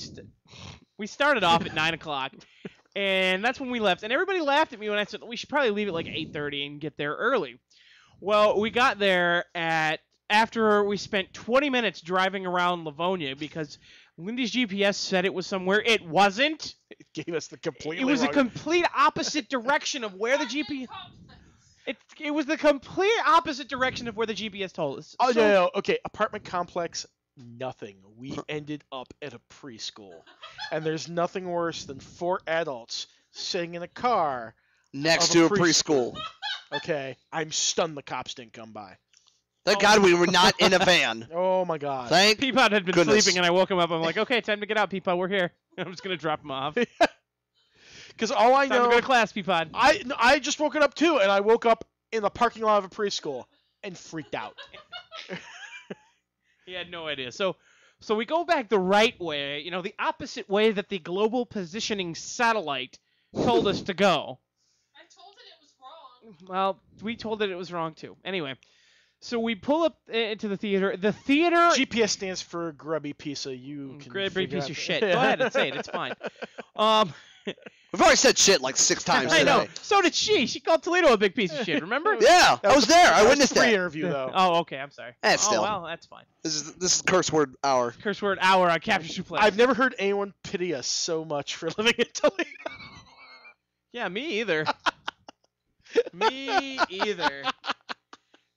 started off at 9:00, and that's when we left. And everybody laughed at me when I said we should probably leave at like 8:30 and get there early. Well, we got there after we spent 20 minutes driving around Livonia because Lindy's GPS said it was somewhere. It wasn't. It gave us the completely It was a wrong- complete opposite direction of where the GPS. It was the complete opposite direction of where the GPS told us. Oh, So- no. Okay, apartment complex, nothing. We ended up at a preschool. And there's nothing worse than 4 adults sitting in a car. Next Of to a a preschool. Okay, I'm stunned the cops didn't come by. Thank God we were not in a van. Oh, my God. Thank Peapod had been goodness. sleeping, and I woke him up. I'm like, okay, time to get out, Peapod. We're here. I'm just gonna drop him off. Because all I Time know... to go to class, Peapod. I just woke up, too, and I woke up in the parking lot of a preschool and freaked out. He had no idea. So we go back the right way, the opposite way that the global positioning satellite told us to go. I told it was wrong. Well, we told it was wrong too. Anyway, so we pull up into the theater. The theater. GPS stands for grubby piece of you. Can Great figure piece out of the- shit. Go ahead and say it. It's fine. We've already said shit like 6 times I today. know. So did she. She called Toledo a big piece of shit. Remember? Yeah, I was there. I That was witnessed free that. interview, though. Oh, okay. I'm sorry. Still. Oh well, that's fine. This is curse word hour. Curse word hour on Capture Suplex. I've never heard anyone pity us so much for living in Toledo. Yeah, me either. Me either.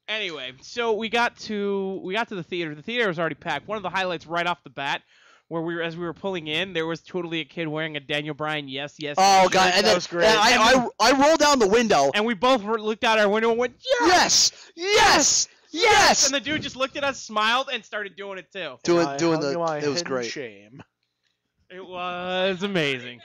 Anyway, so we got to the theater. The theater was already packed. One of the highlights right off the bat, where as we were pulling in, there was totally a kid wearing a Daniel Bryan yes Oh shirt. God, and that then was great. and I rolled down the window. And we both looked out our window and went, yes! Yes. And the dude just looked at us, smiled, and started doing it too. Doing I doing hung my it was head in great. Shame. It was amazing.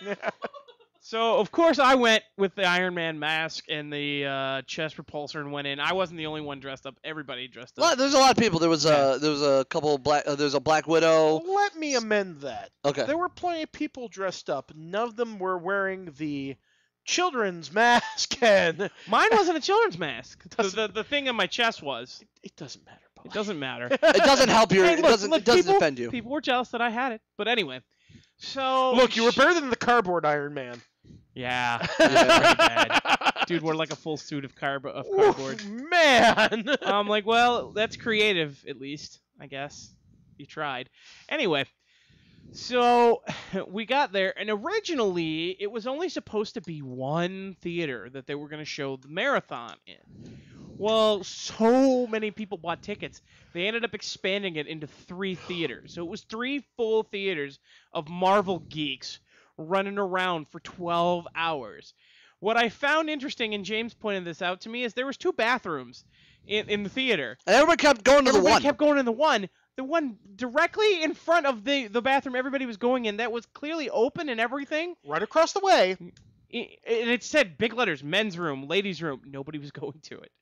So, of course, I went with the Iron Man mask and the chest repulsor and went in. I wasn't the only one dressed up. Everybody dressed up. Well, there's a lot of people. There was a couple of black. There's a Black Widow. Let me amend that. Okay. There were plenty of people dressed up. None of them were wearing the children's mask, and Mine wasn't a children's mask. Doesn't- The thing on my chest was. it doesn't matter, It doesn't matter. It doesn't help your. Hey, It look, doesn't. look, It doesn't people- defend you. People were jealous that I had it, but anyway. So Look, you were better than the cardboard Iron Man. Yeah, Yeah. pretty bad. Dude wore like a full suit of cardboard. Oof, man. I'm like, well, that's creative, at least, I guess. You tried. Anyway, so we got there, and originally it was only supposed to be one theater that they were going to show the marathon in. Well, so many people bought tickets, they ended up expanding it into 3 theaters. So it was 3 full theaters of Marvel geeks running around for 12 hours. What I found interesting, and James pointed this out to me, is there was 2 bathrooms in the theater. And everybody kept going to the Everybody one. kept going in the one directly in front of the bathroom everybody was going in that was clearly open and everything. Right across the way. And it said big letters, men's room, ladies' room. Nobody was going to it.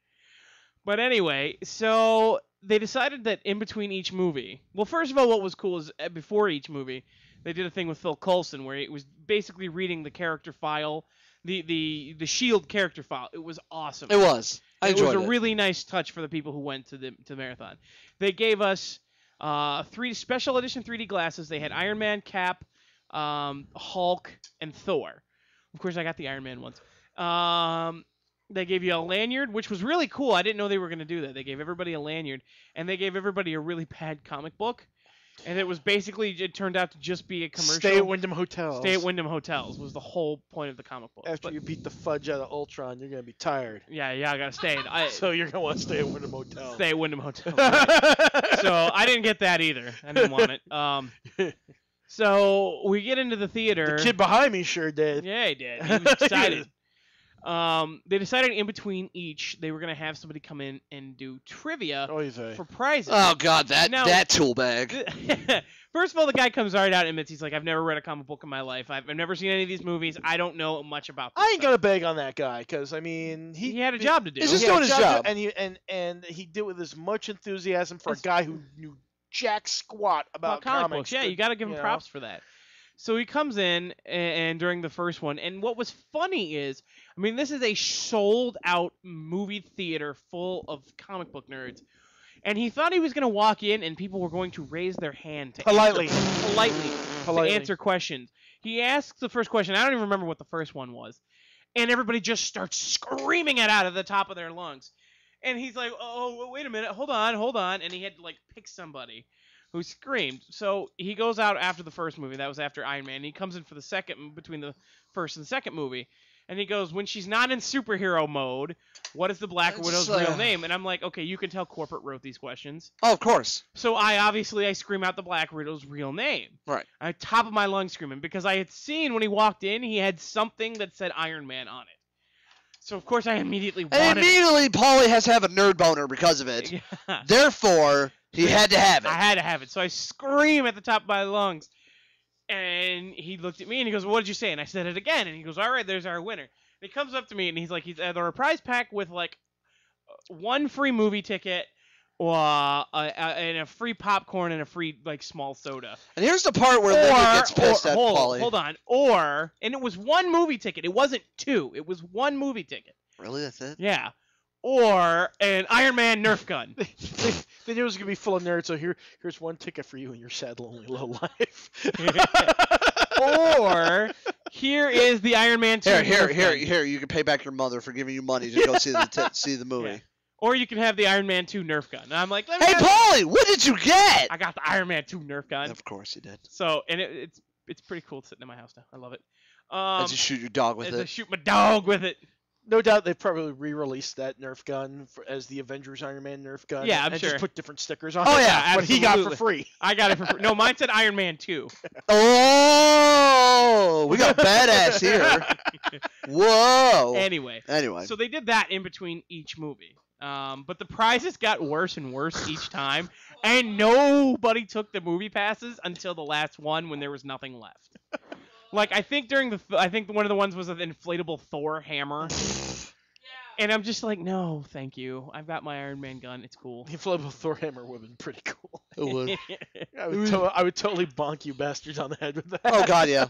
But anyway, they decided that in between each movie, well, first of all, what was cool is before each movie, they did a thing with Phil Coulson where it was basically reading the character file, the SHIELD character file. It was awesome. It was. I enjoyed It was it. a really nice touch for the people who went to the marathon. They gave us 3 special edition 3D glasses. They had Iron Man, Cap, Hulk, and Thor. Of course, I got the Iron Man ones. They gave you a lanyard, which was really cool. I didn't know they were going to do that. They gave everybody a lanyard, and they gave everybody a really bad comic book. And it was basically, it turned out to just be a commercial. Stay at Wyndham Hotels. Stay at Wyndham Hotels was the whole point of the comic book. After But- you beat the fudge out of Ultron, you're going to be tired. yeah, I got to stay. So you're going to want to stay at Wyndham Hotels. Stay at Wyndham Hotels. Right. So I didn't get that either. I didn't want it. So we get into the theater. The kid behind me sure did. Yeah, he did. He was excited. They decided in between each, they were going to have somebody come in and do trivia Oh, you say. for prizes. Oh God, that Now- that tool bag. First of all, the guy comes right out and admits, he's like, I've never read a comic book in my life. I've never seen any of these movies. I don't know much about this I ain't stuff." gonna beg on that guy, because I mean He had a job to do. He's just he had doing a his job. and he did it with as much enthusiasm for a That's- guy who knew jack squat about comic books. Yeah, that, you got to give him know. props for that. So he comes in and during the first one, and what was funny is, I mean, this is a sold out movie theater full of comic book nerds, and he thought he was going to walk in and people were going to raise their hand to Politely. to answer questions. He asks the first question. I don't even remember what the first one was, and everybody just starts screaming it out of the top of their lungs. And he's like, "Oh, wait a minute, hold on," and he had to like pick somebody who screamed. So he goes out after the first movie. That was after Iron Man. And he comes in for the second, between the first and second movie. And he goes, when she's not in superhero mode, what is the Black Widow's real name? And I'm like, okay, you can tell corporate wrote these questions. Oh, of course. So I scream out the Black Widow's real name. Right. I top of my lungs screaming because I had seen when he walked in, he had something that said Iron Man on it. So of course I immediately And wanted. immediately, Paulie has to have a nerd boner because of it. Yeah. Therefore, he had to have it. I had to have it. So I scream at the top of my lungs. And he looked at me and he goes, "What did you say?" And I said it again. And he goes, "All right, there's our winner." And he comes up to me and he's like, he's either a prize pack with like 1 free movie ticket and a free popcorn and a free like small soda. And here's the part where Linda gets pissed at Paulie. Hold on. And it was 1 movie ticket. It wasn't 2. It was 1 movie ticket. Really, that's it? Yeah. Or an Iron Man Nerf gun. They knew it was gonna be full of nerds, so here's 1 ticket for you in your sad, lonely, low life. Or here is the Iron Man 2. Nerf gun. Here. You can pay back your mother for giving you money to go see the movie. Yeah. Or you can have the Iron Man 2 Nerf gun. And I'm like, Hey, Paulie, what did you get? I got the Iron Man 2 Nerf gun. Of course you did. So, and it's pretty cool sitting in my house now. I love it. As you shoot your dog with as I it. shoot my dog with it. No doubt they probably re-released that Nerf gun as the Avengers Iron Man Nerf gun. Yeah, I'm and sure. just put different stickers on Oh, it. yeah, what he got for absolutely. free. I got it for free. No, mine said Iron Man 2. Oh, we got badass here. Whoa. Anyway. Anyway. So they did that in between each movie. But the prizes got worse and worse each time, and nobody took the movie passes until the last one when there was nothing left. Like I think I think one of the ones was an inflatable Thor hammer. And I'm just like, no, thank you. I've got my Iron Man gun. It's cool. The inflatable Thor hammer would have been pretty cool. It would. I would totally bonk you bastards on the head with that. Oh God, yeah.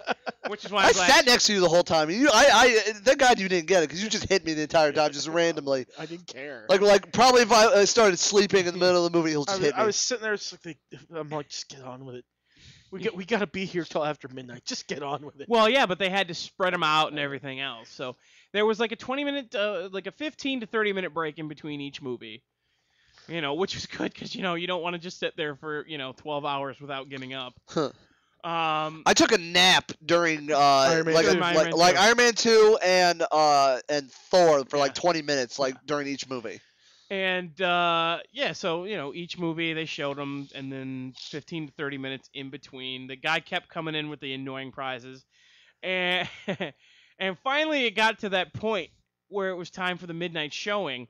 Which is why I I'm glad. sat next to you the whole time. Thank God you didn't get it because you just hit me the entire time, just randomly. I didn't care. Like probably if I started sleeping in the middle of the movie, he'll just hit me. I was sitting there, just like, I'm like, just get on with it. We got to be here till after midnight. Just get on with it. Well, yeah, but they had to spread them out and everything else. So there was like a 20-minute, like a 15 to 30-minute break in between each movie. Which was good because you don't want to just sit there for 12 hours without getting up. Huh. I took a nap during Iron Man like 2. Iron Man 2 and Thor for like Yeah. 20 minutes like during each movie. And so each movie they showed them, and then 15 to 30 minutes in between. The guy kept coming in with the annoying prizes, and and finally it got to that point where it was time for the midnight showing,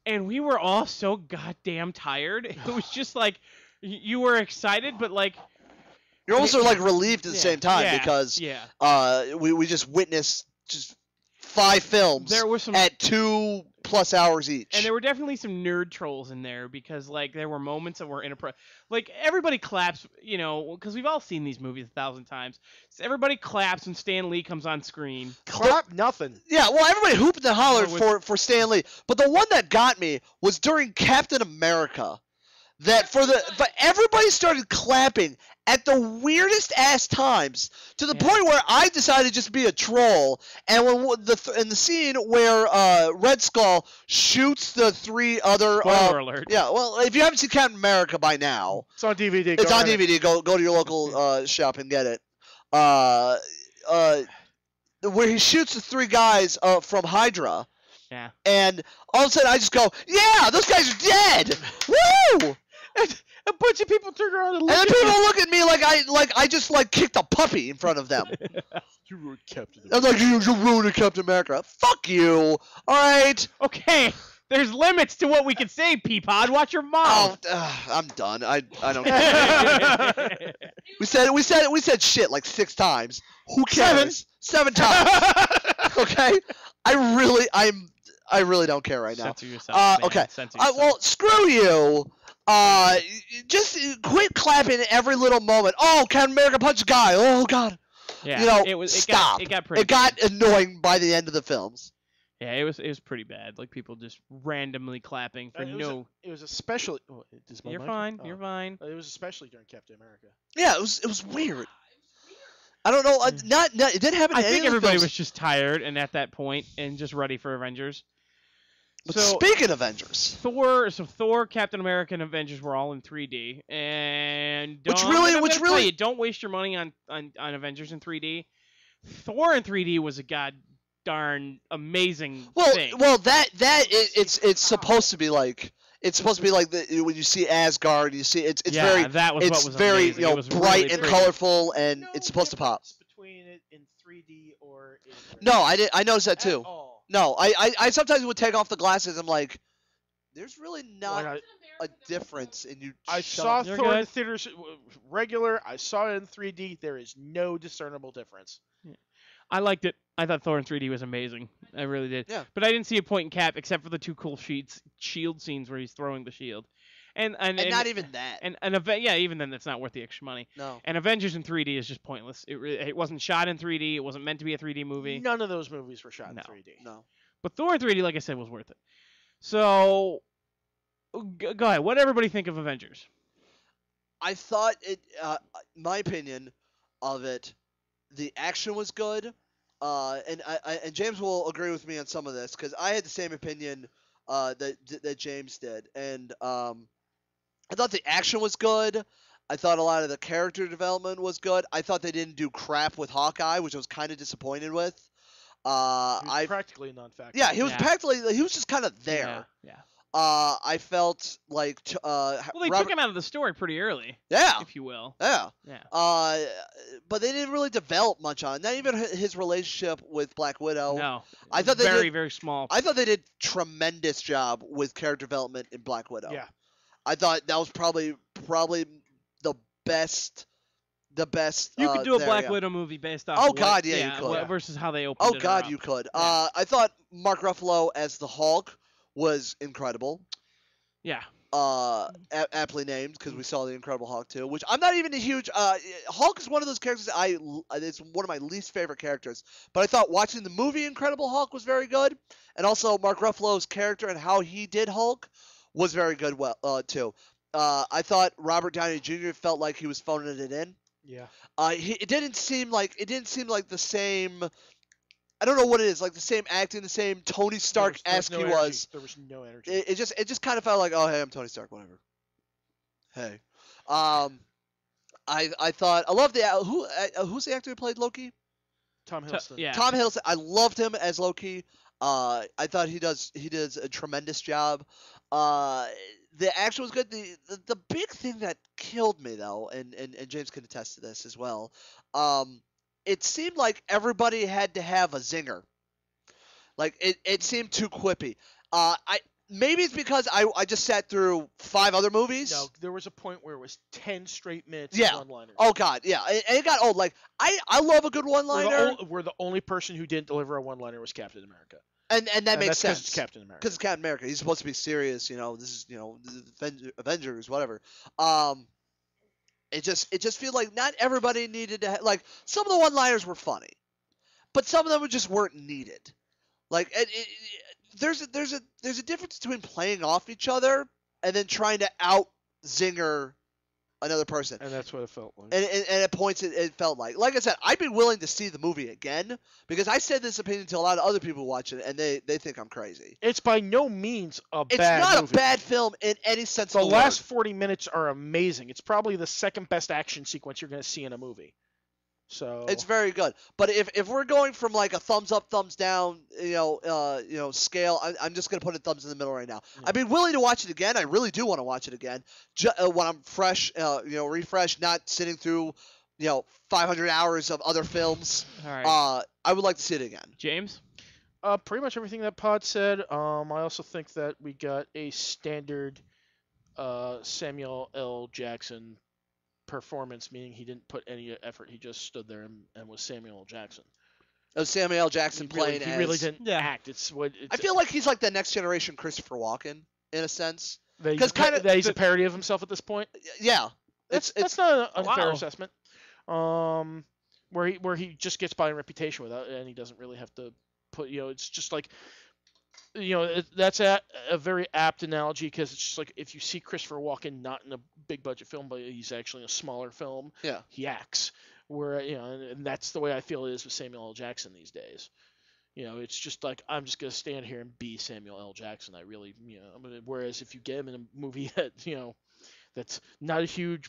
and we were all so goddamn tired. It was just like you were excited, but like You're also like relieved at the Yeah, same time yeah, because yeah. we just witnessed just 5 films There was some at 2+ hours each. And there were definitely some nerd trolls in there because, like, there were moments that were inappropriate. Like, everybody claps, because we've all seen these movies 1,000 times. So everybody claps when Stan Lee comes on screen. Clap nothing. Yeah, well, everybody hooped and hollered No, for Stan Lee, but the one that got me was during Captain America. But everybody started clapping at the weirdest ass times to the point where I decided to just be a troll. And when in the scene where Red Skull shoots the 3 other Spoiler alert. Yeah, well, if you haven't seen Captain America by now, It's on DVD. it's Go on rent it. DVD. Go to your local shop and get it. Where he shoots the 3 guys from Hydra. Yeah. And all of a sudden, I just go, "Yeah, those guys are dead! Woo!" And a bunch of people turn around and And look then at people me. look at me like I just kicked a puppy in front of them. You were Captain I'm like, "You ruined Captain America." Fuck you! All right. Okay, there's limits to what we can say, Peapod. Watch your Oh, mouth. I'm done. I don't care. we said shit like 6 times. Who cares? 7 times. Okay. I really don't care right now. Censor yourself, man. Okay. Censor yourself. Well, screw you. Just quit clapping at every little moment. Oh, Captain America punched a guy. Oh God. yeah, it stop. got pretty It got annoying by the end of the films. Yeah, it was pretty bad. Like people just randomly clapping for no. It was especially. Oh, is my You're mic- fine. oh. You're fine. It was especially during Captain America. Yeah, it was weird. I don't know. It didn't happen. I in any think of the everybody films. was just tired and at that point and just ready for Avengers. But So speaking of Avengers, Thor, Captain America, and Avengers were all in 3D, and I'm gonna tell you, don't waste your money on Avengers in 3D. Thor in 3D was a god darn amazing thing. Well, it's supposed to be like when you see Asgard, you see it's very that was it's what was very amazing. It was bright really and pretty. colorful, and it's supposed to pop. Between it in 3D or in No, I noticed that At too. all. No, I sometimes would take off the glasses. I'm like, there's really not Like a difference in you. I shut saw up. You're Thor in good. the theaters regular. I saw it in 3D. There is no discernible difference. I liked it. I thought Thor in 3D was amazing. I really did. Yeah. But I didn't see a point in Cap except for the 2 cool shield scenes where he's throwing the shield, and not even that. even then that's not worth the extra money. No. And Avengers in 3D is just pointless. It wasn't shot in 3D. It wasn't meant to be a 3D movie. None of those movies were shot No. in 3D. No. But Thor in 3D, like I said, was worth it. So, go ahead. What did everybody think of Avengers? I thought it. My opinion of it, the action was good, and James will agree with me on some of this because I had the same opinion that James did, and I thought the action was good. I thought a lot of the character development was good. I thought they didn't do crap with Hawkeye, which I was kind of disappointed with. He was practically a non-factor. Yeah, he was Yeah. practically he was just kind of there. Yeah. I felt like Well, they took him out of the story pretty early, Yeah. if you will. Yeah. Yeah. But they didn't really develop much on it. Not even his relationship with Black Widow. No. I thought they very, did, very small. I thought they did tremendous job with character development in Black Widow. Yeah. I thought that was probably the best the best. You could do a there, Black yeah. Widow movie based off. Oh, of God, yeah, you could. what- versus how they opened Oh it God, up. you could. Yeah. I thought Mark Ruffalo as the Hulk was incredible. Yeah. Aptly named because we saw the Incredible Hulk too, which I'm not even a huge. Hulk is one of those characters that it's one of my least favorite characters. But I thought watching the movie Incredible Hulk was very good, and also Mark Ruffalo's character and how he did Hulk was very good. Too. I thought Robert Downey Jr. felt like he was phoning it in. Yeah. It didn't seem like the same. I don't know what it is, like the same acting, the same Tony Stark-esque no he energy. was. There was no energy. It just kind of felt like, oh hey, I'm Tony Stark, whatever. Hey, I thought I love the who's the actor who played Loki? Tom Hiddleston. Yeah. Tom Hiddleston. I loved him as Loki. I thought he does a tremendous job. The action was good. The big thing that killed me though, and James can attest to this as well. It seemed like everybody had to have a zinger. Like it seemed too quippy. Maybe it's because I just sat through 5 other movies. No, there was a point where it was 10 straight minutes Yeah. of one-liners. Oh God, yeah, and it got old. Like I love a good one-liner, Where the only person who didn't deliver a one-liner was Captain America. and that And makes that's 'cause sense. it's Captain America. Because it's Captain America. He's supposed to be serious. This is the Avengers, whatever. It just feels like not everybody needed to like some of the one-liners were funny, but some of them just weren't needed. Like there's a difference between playing off each other and then trying to out zinger another person. And that's what it felt like. And at points it felt like I said, I'd be willing to see the movie again because I said this opinion to a lot of other people watching it and they think I'm crazy. It's by no means a It's bad not movie. a bad film in any sense The of the last word. 40 minutes are amazing. It's probably the second best action sequence you're going to see in a movie. So It's very good. But if we're going from like a thumbs up, thumbs down, scale, I'm just gonna put a thumbs in the middle right now. Yeah. I'd be willing to watch it again. I really do want to watch it again. When I'm fresh, refreshed, not sitting through, 500 hours of other films. All right. I would like to see it again. James. pretty much everything that Pod said. I also think that we got a standard Samuel L. Jackson performance, meaning he didn't put any effort. He just stood there and was Samuel L. Jackson. Samuel L. Jackson playing He as. really didn't act. I feel like he's like the next generation Christopher Walken in a sense. that 'cause kinda that he's the- a parody of himself at this point. Yeah, That's not an unfair Wow. assessment. Where he just gets by in reputation without, and he doesn't really have to put. It's just like, that's a very apt analogy because it's just like if you see Christopher Walken not in a big budget film, but he's actually in a smaller film, Yeah. he acts. Where and that's the way I feel it is with Samuel L. Jackson these days. It's just like I'm just gonna stand here and be Samuel L. Jackson. I really, whereas if you get him in a movie that that's not a huge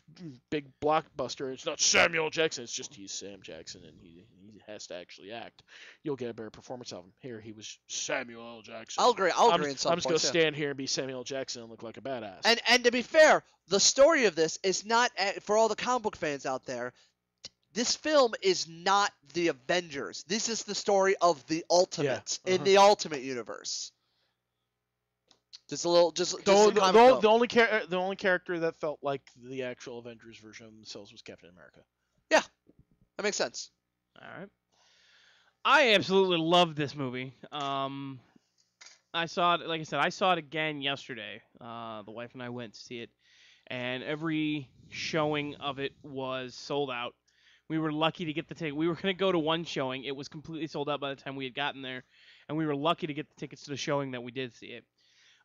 big blockbuster, it's not Samuel Jackson. It's just he's Sam Jackson and he has to actually act. You'll get a better performance of him. Here he was Samuel L. Jackson. I'll agree. I'm in some just gonna points, yeah. stand here and be Samuel L. Jackson and look like a badass. And to be fair, the story of this is not for all the comic book fans out there. This film is not the Avengers. This is the story of the Ultimates in the Ultimate Universe. Just a little, just a comic book. the only character that felt like the actual Avengers version of themselves was Captain America. Yeah, that makes sense. All right. I absolutely loved this movie. I saw it, like I said, I saw it again yesterday. The wife and I went to see it, and every showing of it was sold out. We were lucky to get the ticket. We were going to go to one showing. It was completely sold out by the time we had gotten there, and we were lucky to get the tickets to the showing that we did see it.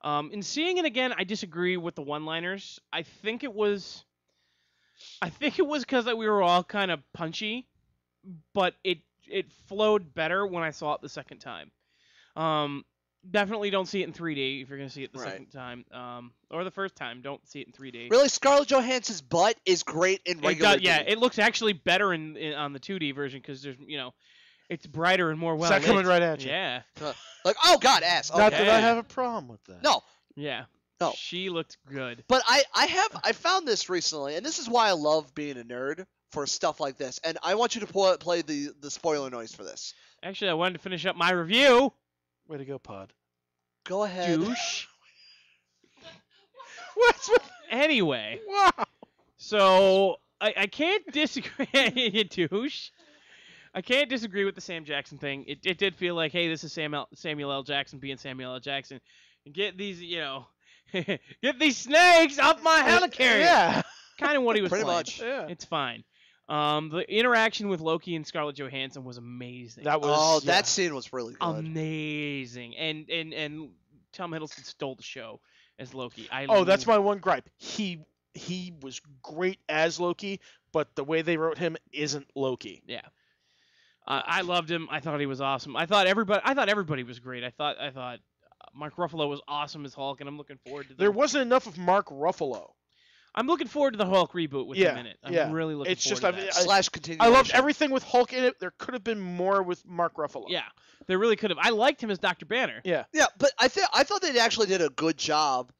In seeing it again, I disagree with the one-liners. I think it was because we were all kind of punchy, but it flowed better when I saw it the second time. Definitely don't see it in 3D if you're going to see it the second time. Or the first time, don't see it in 3D. Really, Scarlett Johansson's butt is great in regular. It looks actually better on the 2D version because there's it's brighter and more well. Is that coming right at you? Yeah. Like, oh God, ass. Not Okay. that I have a problem with that. No, Yeah. No. She looked good. but I found this recently, and this is why I love being a nerd for stuff like this. And I want you to play the spoiler noise for this. Actually, I wanted to finish up my review. Way to go, Pod. Go ahead. Douche. What's with... Anyway, Wow. so I can't disagree. You douche. I can't disagree with the Sam Jackson thing. It did feel like, hey, this is Samuel L. Jackson being Samuel L. Jackson. And get these, get these snakes off my helicarrier. Yeah. Kind of what he was Pretty playing. much. Yeah. It's fine. The interaction with Loki and Scarlett Johansson was amazing. That was. Oh, yeah. that scene was really good. Amazing. And Tom Hiddleston stole the show as Loki. Oh, that's my one gripe. He was great as Loki, but the way they wrote him isn't Loki. Yeah. I loved him. I thought he was awesome. I thought everybody was great. I thought Mark Ruffalo was awesome as Hulk, and I'm looking forward to There wasn't enough of Mark Ruffalo. I'm looking forward to the Hulk reboot with him in it. I'm really looking It's forward just, to that. Slash continuation. I loved everything with Hulk in it. There could have been more with Mark Ruffalo. Yeah, they really could have. I liked him as Dr. Banner. Yeah. Yeah, but I thought they actually did a good job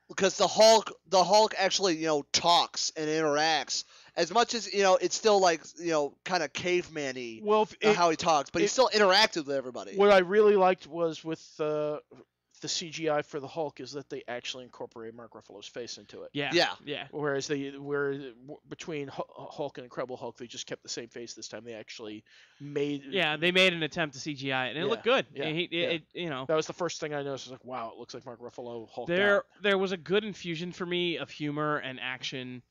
because the Hulk actually talks and interacts as much as it's still like kind of caveman-y Well, how he talks, but he still interacted with everybody. what I really liked was with the CGI for the Hulk is that they actually incorporate Mark Ruffalo's face into it. Yeah. Yeah. Yeah. Whereas between Hulk and Incredible Hulk, they just kept the same face this time. They actually made. Yeah, they made an attempt to CGI it, and it looked good. Yeah, that was the first thing I noticed. I was like, wow, it looks like Mark Ruffalo Hulk. There was a good infusion for me of humor and action,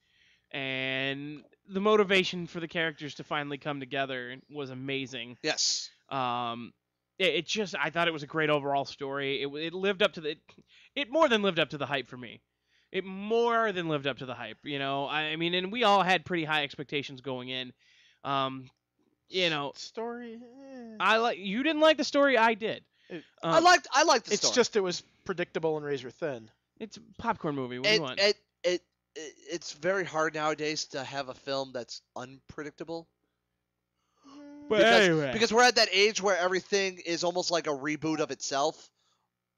and the motivation for the characters to finally come together was amazing. Yes. I thought it was a great overall story. It lived up to it more than lived up to the hype for me. It more than lived up to the hype, I mean, and we all had pretty high expectations going in. Story. You didn't like the story, I did. I liked the It's story. just it was predictable and razor thin. It's a popcorn movie. What do you want? It's very hard nowadays to have a film that's unpredictable. Because we're at that age where everything is almost like a reboot of itself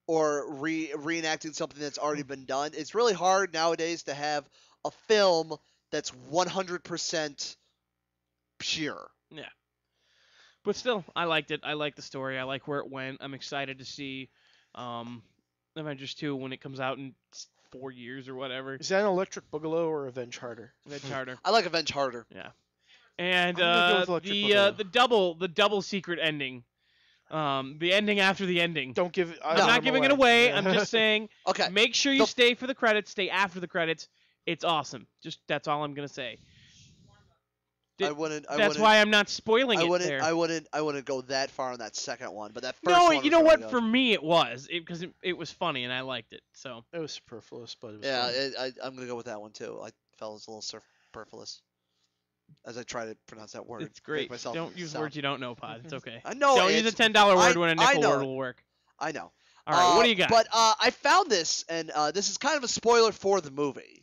or reenacting something that's already been done. It's really hard nowadays to have a film that's 100% pure. Yeah. But still, I liked it. I like the story. I like where it went. I'm excited to see Avengers 2 when it comes out in 4 years or whatever. Is that an Electric Boogaloo or Avenge Harder? Avenge Harder. I like Avenge Harder. Yeah. And I'm gonna go with Electric Boogaloo. the double secret ending. The ending after the ending. Don't give it. I'm not giving it away. I'm just saying. Okay. Make sure you stay for the credits. Stay after the credits. It's awesome. Just that's all I'm gonna say. That's why I'm not spoiling it there. I wouldn't go that far on that second one, but that first No, one. you know what? For me, it was because it was funny and I liked it. So It was superfluous, but it was Yeah, fun. I'm gonna go with that one too. I felt it was a little superfluous as I try to pronounce that word. it's great. Make myself Don't use sound- words you don't know, Pod. It's okay. I know. Don't use a $10 word when a I nickel know word it. will work. I know. All right, what do you got? But I found this, and this is kind of a spoiler for the movie.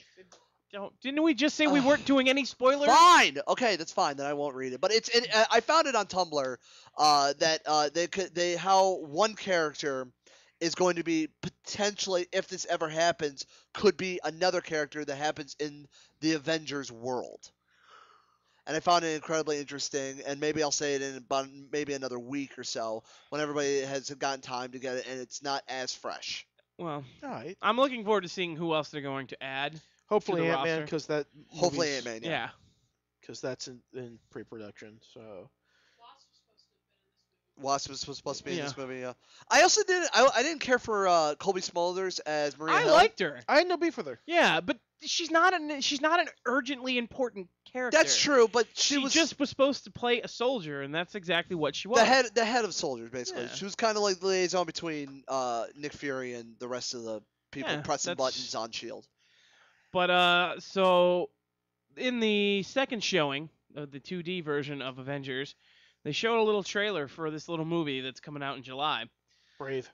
Didn't we just say we weren't doing any spoilers? Fine. Okay, that's fine. Then I won't read it. But I found it on Tumblr that how one character is going to be potentially, if this ever happens, could be another character that happens in the Avengers world. And I found it incredibly interesting, and maybe I'll say it in about maybe another week or so when everybody has gotten time to get it and it's not as fresh. Well, All right. I'm looking forward to seeing who else they're going to add. Hopefully the Ant-Man, roster. because that. Hopefully Ant-Man, Yeah. Because that's in pre-production. So. Wasp was supposed to be in Yeah. this movie. Yeah. I also didn't care for Colby Smulders as Maria I Hill. liked her. I had no beef with her. Yeah, but she's not an urgently important character. That's true, but She was just was supposed to play a soldier, and that's exactly what she was. the head of soldiers basically. Yeah. She was kind of like the liaison between Nick Fury and the rest of the people Yeah, pressing that's- buttons on Shield. But so in the second showing of the 2D version of Avengers, they showed a little trailer for this little movie that's coming out in July. Brave.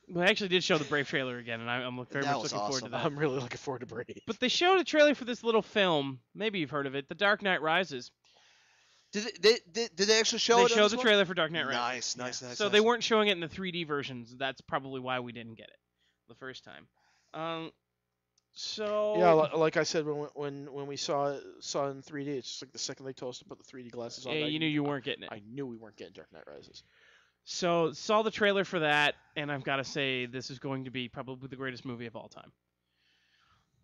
Well, they actually did show the Brave trailer again, and I'm very That much was looking forward to awesome. that. I'm really looking forward to Brave. But they showed a trailer for this little film. Maybe you've heard of it, The Dark Knight Rises. Did they actually show They it? on showed this the one? trailer for Dark Knight Rises. Nice. So they weren't showing it in the 3D versions. That's probably why we didn't get it the first time. So Yeah, like I said, when we saw it in 3D, it's just like the second they told us to put the 3D glasses on. yeah, you knew you weren't getting it. I knew we weren't getting Dark Knight Rises. So saw the trailer for that, and I've got to say this is going to be probably the greatest movie of all time.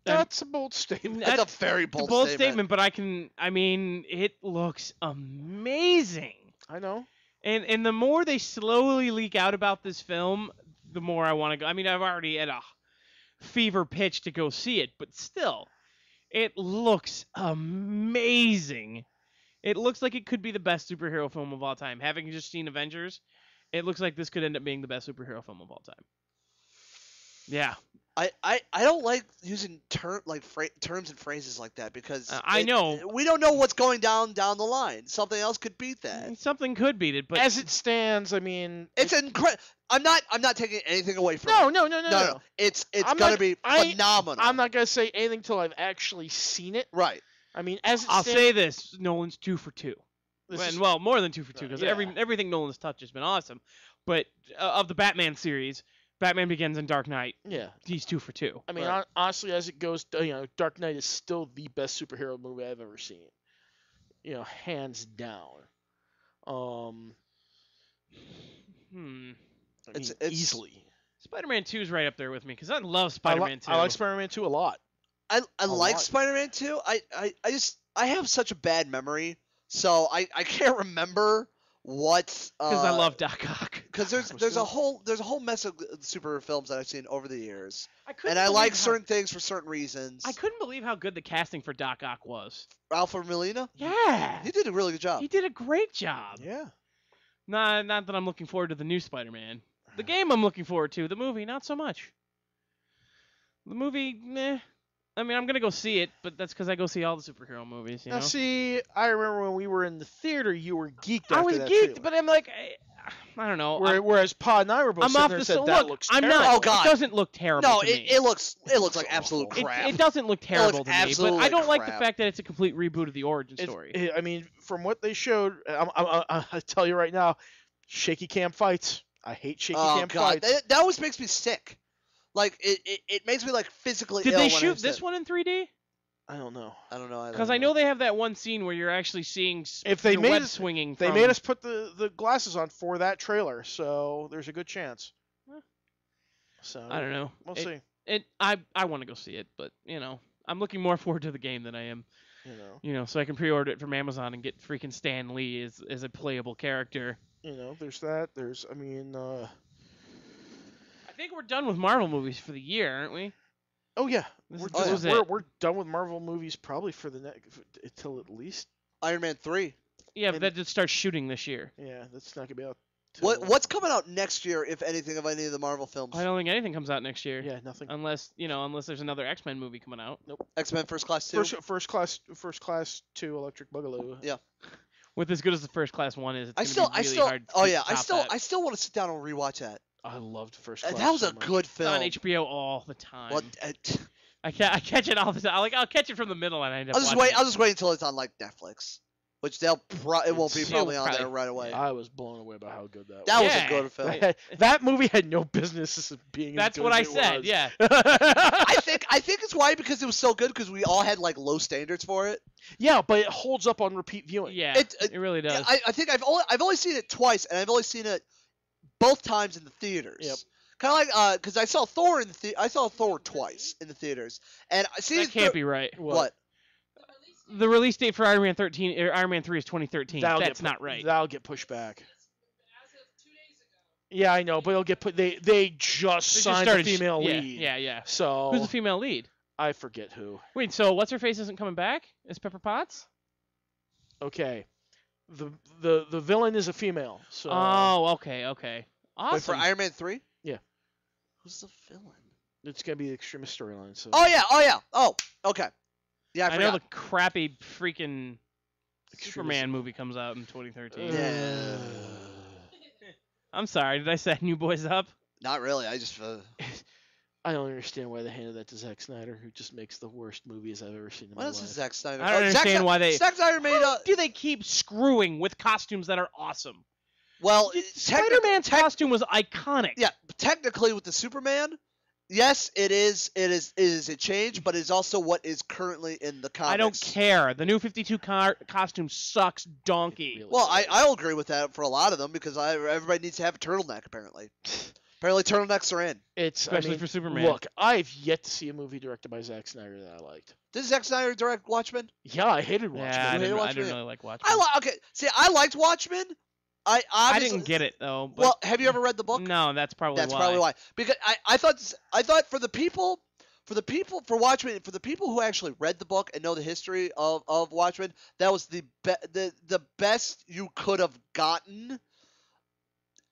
That's a bold statement. That's a very It's a bold, bold statement, but I mean, it looks amazing. I know. And the more they slowly leak out about this film, the more I want to go. I mean, I've already at a fever pitch to go see it, but still, it looks amazing. It looks like it could be the best superhero film of all time. Having just seen Avengers, it looks like this could end up being the best superhero film of all time. Yeah. I don't like using terms and phrases like that because I know. we don't know what's going down the line. Something else could beat that. Something could beat it, but As it stands, I mean, It's incredible. I'm not taking anything away from no, it. no, no, no, no. It's I'm gonna not- be I- phenomenal. I'm not gonna say anything till I've actually seen it. right. I mean, as it I'll stands, say this: Nolan's 2 for 2. this is- Well, more than 2 for 2 because Yeah. everything Nolan's touched has been awesome. But of the Batman series, Batman Begins and Dark Knight, yeah. he's 2 for 2. I mean, Right. honestly, as it goes, Dark Knight is still the best superhero movie I've ever seen. Hands down. I It's- mean, it's- easily. Spider-Man 2 is right up there with me because I love I, Spider-Man 2. I like Spider-Man 2 a lot. I A like lot. Spider-Man 2. I have such a bad memory, so I can't remember what. Because I love Doc Ock. Because there's a whole mess of super films that I've seen over the years, I couldn't and I believe like how- certain things for certain reasons. I couldn't believe how good the casting for Doc Ock was. Alfred Molina, Yeah. he did a really good job. He did a great job. Yeah. Not that I'm looking forward to the new Spider-Man. The game I'm looking forward to. The movie, not so much. The movie, meh. I mean, I'm gonna go see it, but that's because I go see all the superhero movies. You Now, know. see, I remember when we were in the theater, you were geeked I after was that geeked, trailer. but I'm like, I don't know. Whereas Pod and I were both I'm sitting off there the and said, so that look. looks I'm terrible. not. Oh, God. It doesn't look terrible. No, to me. it looks like absolute crap. It doesn't look terrible to me, but absolutely I don't like the crap. fact that it's a complete reboot of the origin story. I mean, from what they showed, I tell you right now, shaky cam fights. I hate shaky Oh cam God, fights. that always makes me sick. Like it makes me like physically Did ill. they when I shoot see this it. one in 3D? I don't know. I don't know. Because I know they have that one scene where you're actually seeing If they the made web us- swinging. They from- made us put the glasses on for that trailer, so there's a good chance. Huh. So I don't know. We'll see. I want to go see it, but I'm looking more forward to the game than I am. So I can pre-order it from Amazon and get freaking Stan Lee as a playable character. There's that. There's, I mean, I think we're done with Marvel movies for the year, aren't we? oh yeah, This we're, is- this is we're, it. we're done with Marvel movies probably for the next until at least. Iron Man 3. Yeah, but And- that just starts shooting this year. Yeah, that's not gonna be out. Till, What's coming out next year, if anything, of any of the Marvel films? I don't think anything comes out next year. Yeah, nothing. Unless there's another X-Men movie coming out. X-Men First Class 2. First class 2 Electric Boogaloo. Yeah. With as good as the First Class one is, it's I gonna still, be really hard. oh to yeah, top that. I still want to sit down and rewatch that. I loved First Class. That was so a much. good It's film. on HBO all the time. Well, I catch it all the time. I'll catch it from the middle and I end up I'll just watching wait. it. I'll just wait until it's on like Netflix, which it won't be It'll probably on there probably- right away. I was blown away by how good that That was Yeah. a good film. was. That movie had no business being. That's as good what as I it said. was. Yeah. I think it's why because it was so good because we all had like low standards for it. Yeah, but it holds up on repeat viewing. Yeah. It really does. Yeah, I think I've only seen it twice, and I've only seen it both times in the theaters. Yep. Kind of like because I saw Thor I saw Thor twice in the theaters, and I see that can't be right. what. The release date for Iron Man 13 or Iron Man 3 is 2013. That'll That's get not right. That'll get pushed back. Yeah, I know, but it'll get put. They just signed a female yeah, lead. Yeah. So Who's the female lead? I forget who. Wait, so what's her face isn't coming back? Is Pepper Potts? Okay. The villain is a female. So Oh, okay. Wait, Awesome. for Iron Man 3? Yeah. Who's the villain? it's gonna be the Extremist storyline. So Oh yeah. Oh, okay. Yeah, I I know forgot. the crappy freaking Extremist- Superman movie comes out in 2013. Yeah. I'm sorry, did I set you boys up? Not really. I just. I don't understand why they handed that to Zack Snyder, who just makes the worst movies I've ever seen in What my else life. is Zack Snyder? I don't understand why they. Zack Snyder made How a. do they keep screwing with costumes that are awesome? Well, Spider-Man's costume was iconic. Yeah, technically with the Superman, yes, it is a change, but it's also what is currently in the comics. I don't care. The new 52 costume sucks donkey. Really? Well, I'll agree with that for a lot of them because everybody needs to have a turtleneck apparently. Apparently, turtlenecks are in. Especially for Superman. Look, I've yet to see a movie directed by Zack Snyder that I liked. Did Zack Snyder direct Watchmen? Yeah, I hated Watchmen. Yeah, I You hated didn't Watchmen? really like Watchmen. Okay. See, I liked Watchmen. I I obviously, didn't get it though. But Well, have you ever read the book? no, that's probably That's why. probably why. Because I thought for the people who actually read the book and know the history of Watchmen, that was the best you could have gotten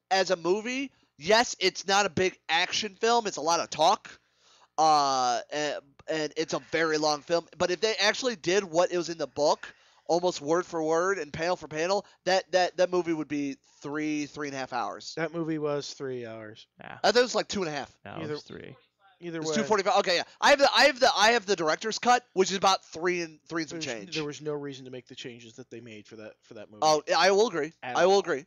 as a movie. Yes, it's not a big action film. It's a lot of talk. And it's a very long film. But if they actually did what it was in the book, almost word for word and panel for panel, that movie would be 3.5 hours. That movie was 3 hours. Yeah, I thought it was like 2.5. no, Either- it was 3. Either It's way, 2:45. Okay, yeah. I have the director's cut, which is about three and some change. there was no reason to make the changes that they made for that movie. Oh, I will agree. At I will all. agree.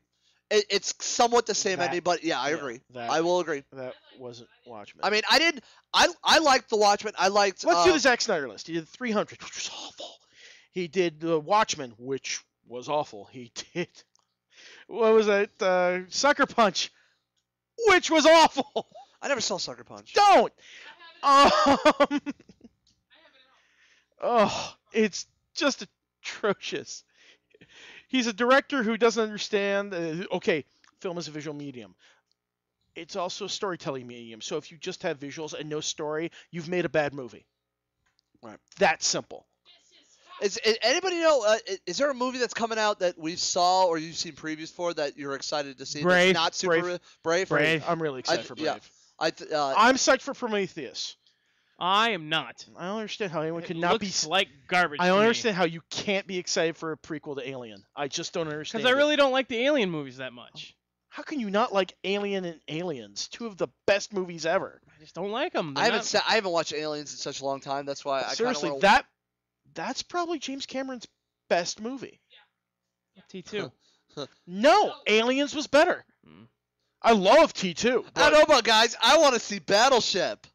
It's somewhat the same That- ending, but yeah, I yeah, agree. that- I will agree. That wasn't Watchmen. I mean, I liked the Watchmen. I liked. Let's do the Zack Snyder list. He did 300, which was awful. He did the Watchmen, which was awful. He did, what was that? Sucker Punch, which was awful. I never saw Sucker Punch. Don't. Oh, it's just atrocious. He's a director who doesn't understand. Okay, film is a visual medium. It's also a storytelling medium. So if you just have visuals and no story, you've made a bad movie. Right. That simple. Is anybody know? Is there a movie that's coming out that we saw or you've seen previews for that you're excited to see? Brave. That's not super Brave. Brave. I'm really excited for Brave. Yeah. I'm psyched for Prometheus. I am not. I don't understand how anyone It could not be. looks like garbage. I don't understand how you can't be excited for a prequel to Alien. I just don't understand. Because I it. really don't like the Alien movies that much. How can you not like Alien and Aliens, two of the best movies ever? I just don't like them. I haven't watched Aliens in such a long time. That's why I Seriously, kinda wanna... that's probably James Cameron's best movie. T2. No, Aliens was better. Mm. I love T2. I don't know about guys. I want to see Battleship.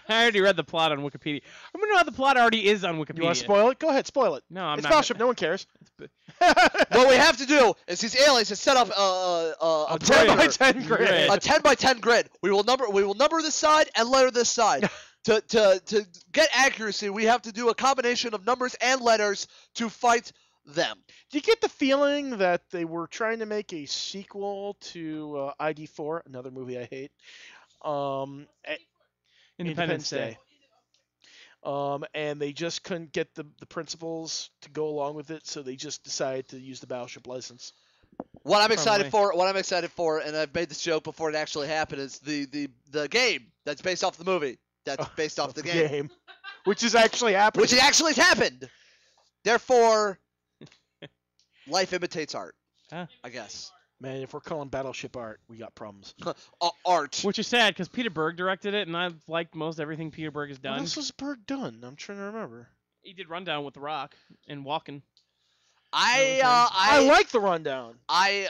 I already read the plot on Wikipedia. I'm gonna know how the plot already is on Wikipedia. You want to spoil it? Go ahead, spoil it. No, I'm it's not. Battleship. No one cares. What we have to do is these aliens to set up a 10 by perimeter. 10 grid. A 10 by 10 grid. We will number this side and letter this side. To get accuracy, we have to do a combination of numbers and letters to fight them. Do you get the feeling that they were trying to make a sequel to ID4, another movie I hate? Independence Day. And they just couldn't get the principals to go along with it, so they just decided to use the Battleship license. What I'm excited Probably. for, and I've made this joke before it actually happened, is the game that's based off the movie. That's based off the game. Which is actually happening. Which actually happened. Therefore, life imitates art. Huh. I guess. Man, if we're calling Battleship art, we got problems. Art. Which is sad because Peter Berg directed it, and I've liked most everything Peter Berg has What done. else has Berg done? I'm trying to remember. He did Rundown with The Rock and Walken. I like The Rundown. I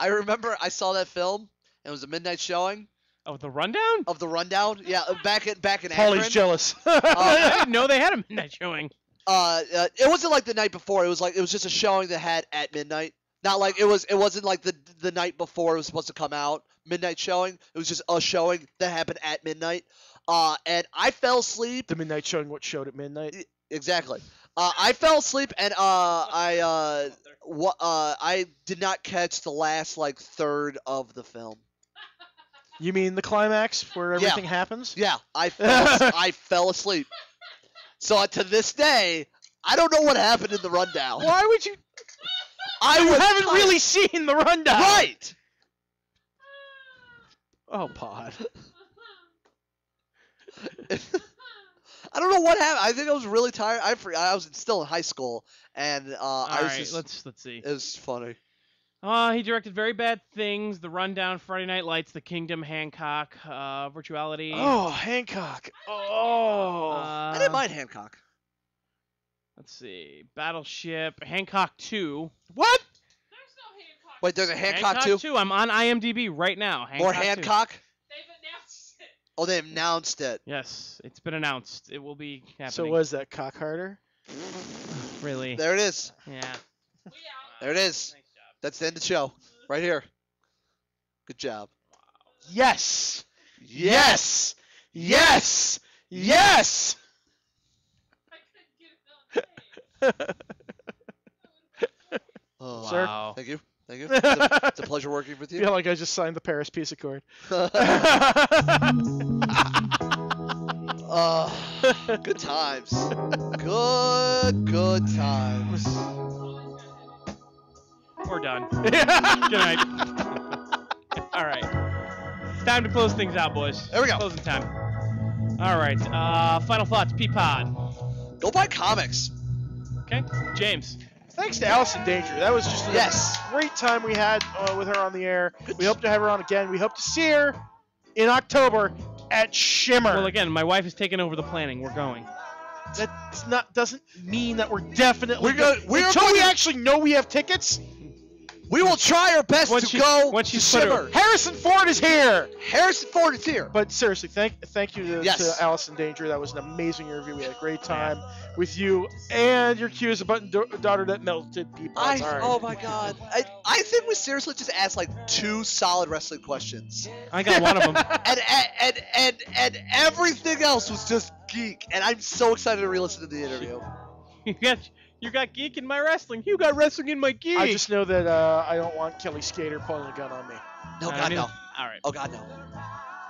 remember I saw that film. It was a midnight showing Oh, The Rundown? of the Rundown. Yeah, back in Paulie's Akron. jealous. I didn't know they had a midnight showing. It wasn't like the night before. It was just a showing they had at midnight. Not like it wasn't like the night before it was supposed to come out. Midnight showing. It was just a showing that happened at midnight. And I fell asleep. The midnight showing what showed at midnight. Exactly. I fell asleep and I did not catch the last like third of the film. You mean the climax where everything happens? Yeah, I fell asleep. So to this day, I don't know what happened in the rundown. Why would you? You haven't really seen The Rundown. Right. Oh, Pod. I don't know what happened. I think I was really tired. I was still in high school, and I was Alright, just. let's see. It was funny. He directed Very Bad Things, The Rundown, Friday Night Lights, The Kingdom, Hancock, Virtuality. Oh, Hancock. Oh. I didn't mind Hancock. Let's see. Battleship, Hancock 2. What? Wait, there's a Hancock too. 2. I'm on IMDb right now. More 2. Hancock. They've announced it. Oh, they announced it. Yes, it's been announced. It will be happening. So was that cock harder? Really? There it is. Yeah. There it is. Nice job. That's the end of the show. Right here. Good job. Yes. Yes. Yes. Yes. I couldn't get it on tape. Oh, Sir? Wow. Thank you. Thank you. It's a pleasure working with I you. feel like I just signed the Paris Peace Accord. Good times. Good times. We're done. Good night. All right. It's time to close things out, boys. There we go. Closing time. All right. Final thoughts, Peapod. Go buy comics. Okay. James. Thanks to Allison Danger. That was just a Yes. great time we had with her on the air. We hope to have her on again. We hope to see her in October at Shimmer. Well, again, my wife is taking over the planning. We're going. Doesn't mean that we're definitely We're go- we are until going we to- actually know we have tickets. We will try our best Once to she- go once to she's put her- Shimmer. Harrison Ford is here. Harrison Ford is here. But seriously, thank you to Yes. Allison Danger. That was an amazing interview. We had a great time with you and your Q as a button daughter that melted Peapod's heart. Oh my God! I think we seriously just asked like 2 solid wrestling questions, I got one of them. and everything else was just geek. And I'm so excited to re-listen to the interview. You got geek in my wrestling. You got wrestling in my geek. I just know that I don't want Kelly Skater pulling a gun on me. No, I God, mean- no. All right. Oh God, no.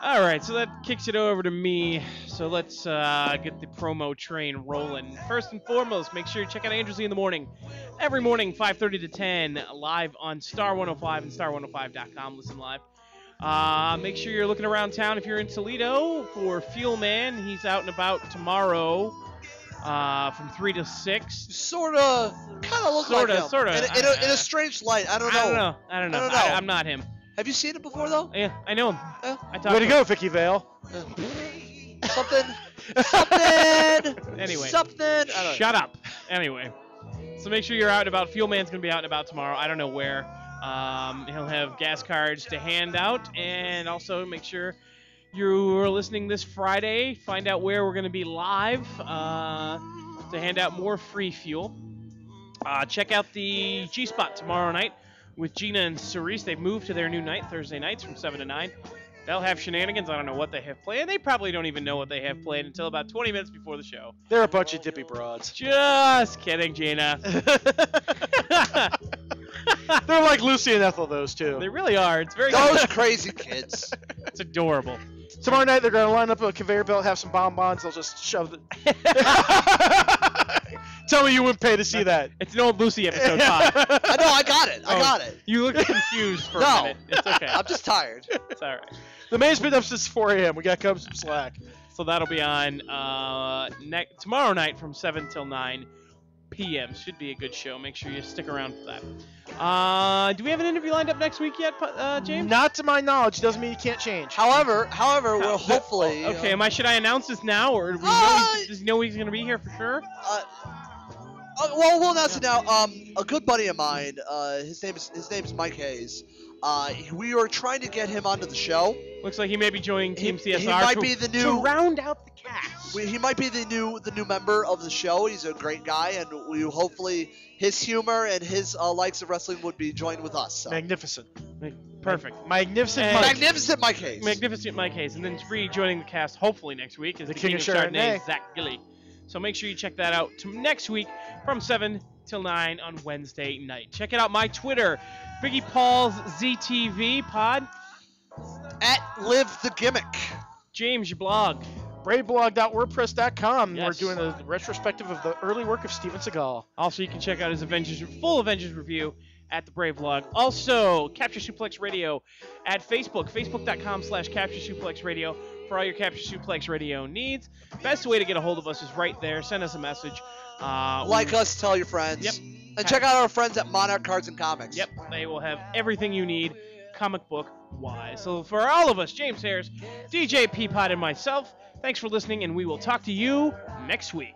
All right, so that kicks it over to me. So let's get the promo train rolling. First and foremost, make sure you check out Angels in the Morning. Every morning, 5:30 to 10, live on Star 105 and star105.com. Listen live. Make sure you're looking around town if you're in Toledo for Fuel Man. He's out and about tomorrow from 3 to 6. Sorta, kind of look like him. Sorta. In a strange light. I don't know. I don't know. I don't know. I'm not him. Have you seen him before though? Yeah, I know him. Yeah. I talked Way to him. go, Vicky Vale. Something. Anyway. Something. I don't know. Shut up. Anyway, so make sure you're out and about. Fuel Man's gonna be out and about tomorrow. I don't know where. He'll have gas cards to hand out, and also make sure you're listening this Friday. Find out where we're gonna be live to hand out more free fuel. Check out the G Spot tomorrow night with Gina and Cerise. They've moved to their new night, Thursday nights from 7 to 9. They'll have shenanigans. I don't know what they have planned. They probably don't even know what they have planned until about 20 minutes before the show. They're a bunch of dippy broads. Just kidding, Gina. They're like Lucy and Ethel, those two. They really are. It's very Those crazy kids. It's adorable. Tomorrow night they're going to line up a conveyor belt, have some bonbons. They'll just shove it. Tell me you wouldn't pay to see that. It's an old Lucy episode, Todd. I know. I got it. I Oh. got it. You look confused for a No. minute. It's okay. I'm just tired. It's all right. The man's been up since 4 a.m. We got to cut him some slack. So that'll be on tomorrow night from 7 till 9 p.m. Should be a good show. Make sure you stick around for that. Do we have an interview lined up next week yet, James? Not to my knowledge. Doesn't mean you can't change. However, we'll hopefully. Okay, should I announce this now, or does he know he's going to be here for sure? Well, we'll announce it now. A good buddy of mine. His name is Mike Hayes. We are trying to get him onto the show. Looks like he may be joining Team CSR He might to, be the to new. round out the cast. He might be the new member of the show. He's a great guy, and we hopefully his humor and his likes of wrestling would be joined with us. So. Magnificent. Perfect. Magnificent And- Mike. Magnificent Mike Hayes. Magnificent Mike Hayes. And then rejoining the cast hopefully next week is the King of Chardonnay, Zach Gilly. So make sure you check that out next week from 7 till 9 on Wednesday night. Check it out, my Twitter, Biggie Paul's ZTV pod. At Live the Gimmick. James, your blog. Braveblog.wordpress.com. Yes. We're doing a retrospective of the early work of Steven Seagal. Also, you can check out his full Avengers review at the Brave Blog. Also, Capture Suplex Radio at Facebook, facebook.com/Capture Suplex Radio for all your Capture Suplex Radio needs. Best way to get a hold of us is right there. Send us a message. Like us, tell your friends. Yep. And check out our friends at Monarch Cards and Comics. Yep, they will have everything you need comic book wise. So for all of us, James Harris, DJ Peapod, and myself, thanks for listening, and we will talk to you next week.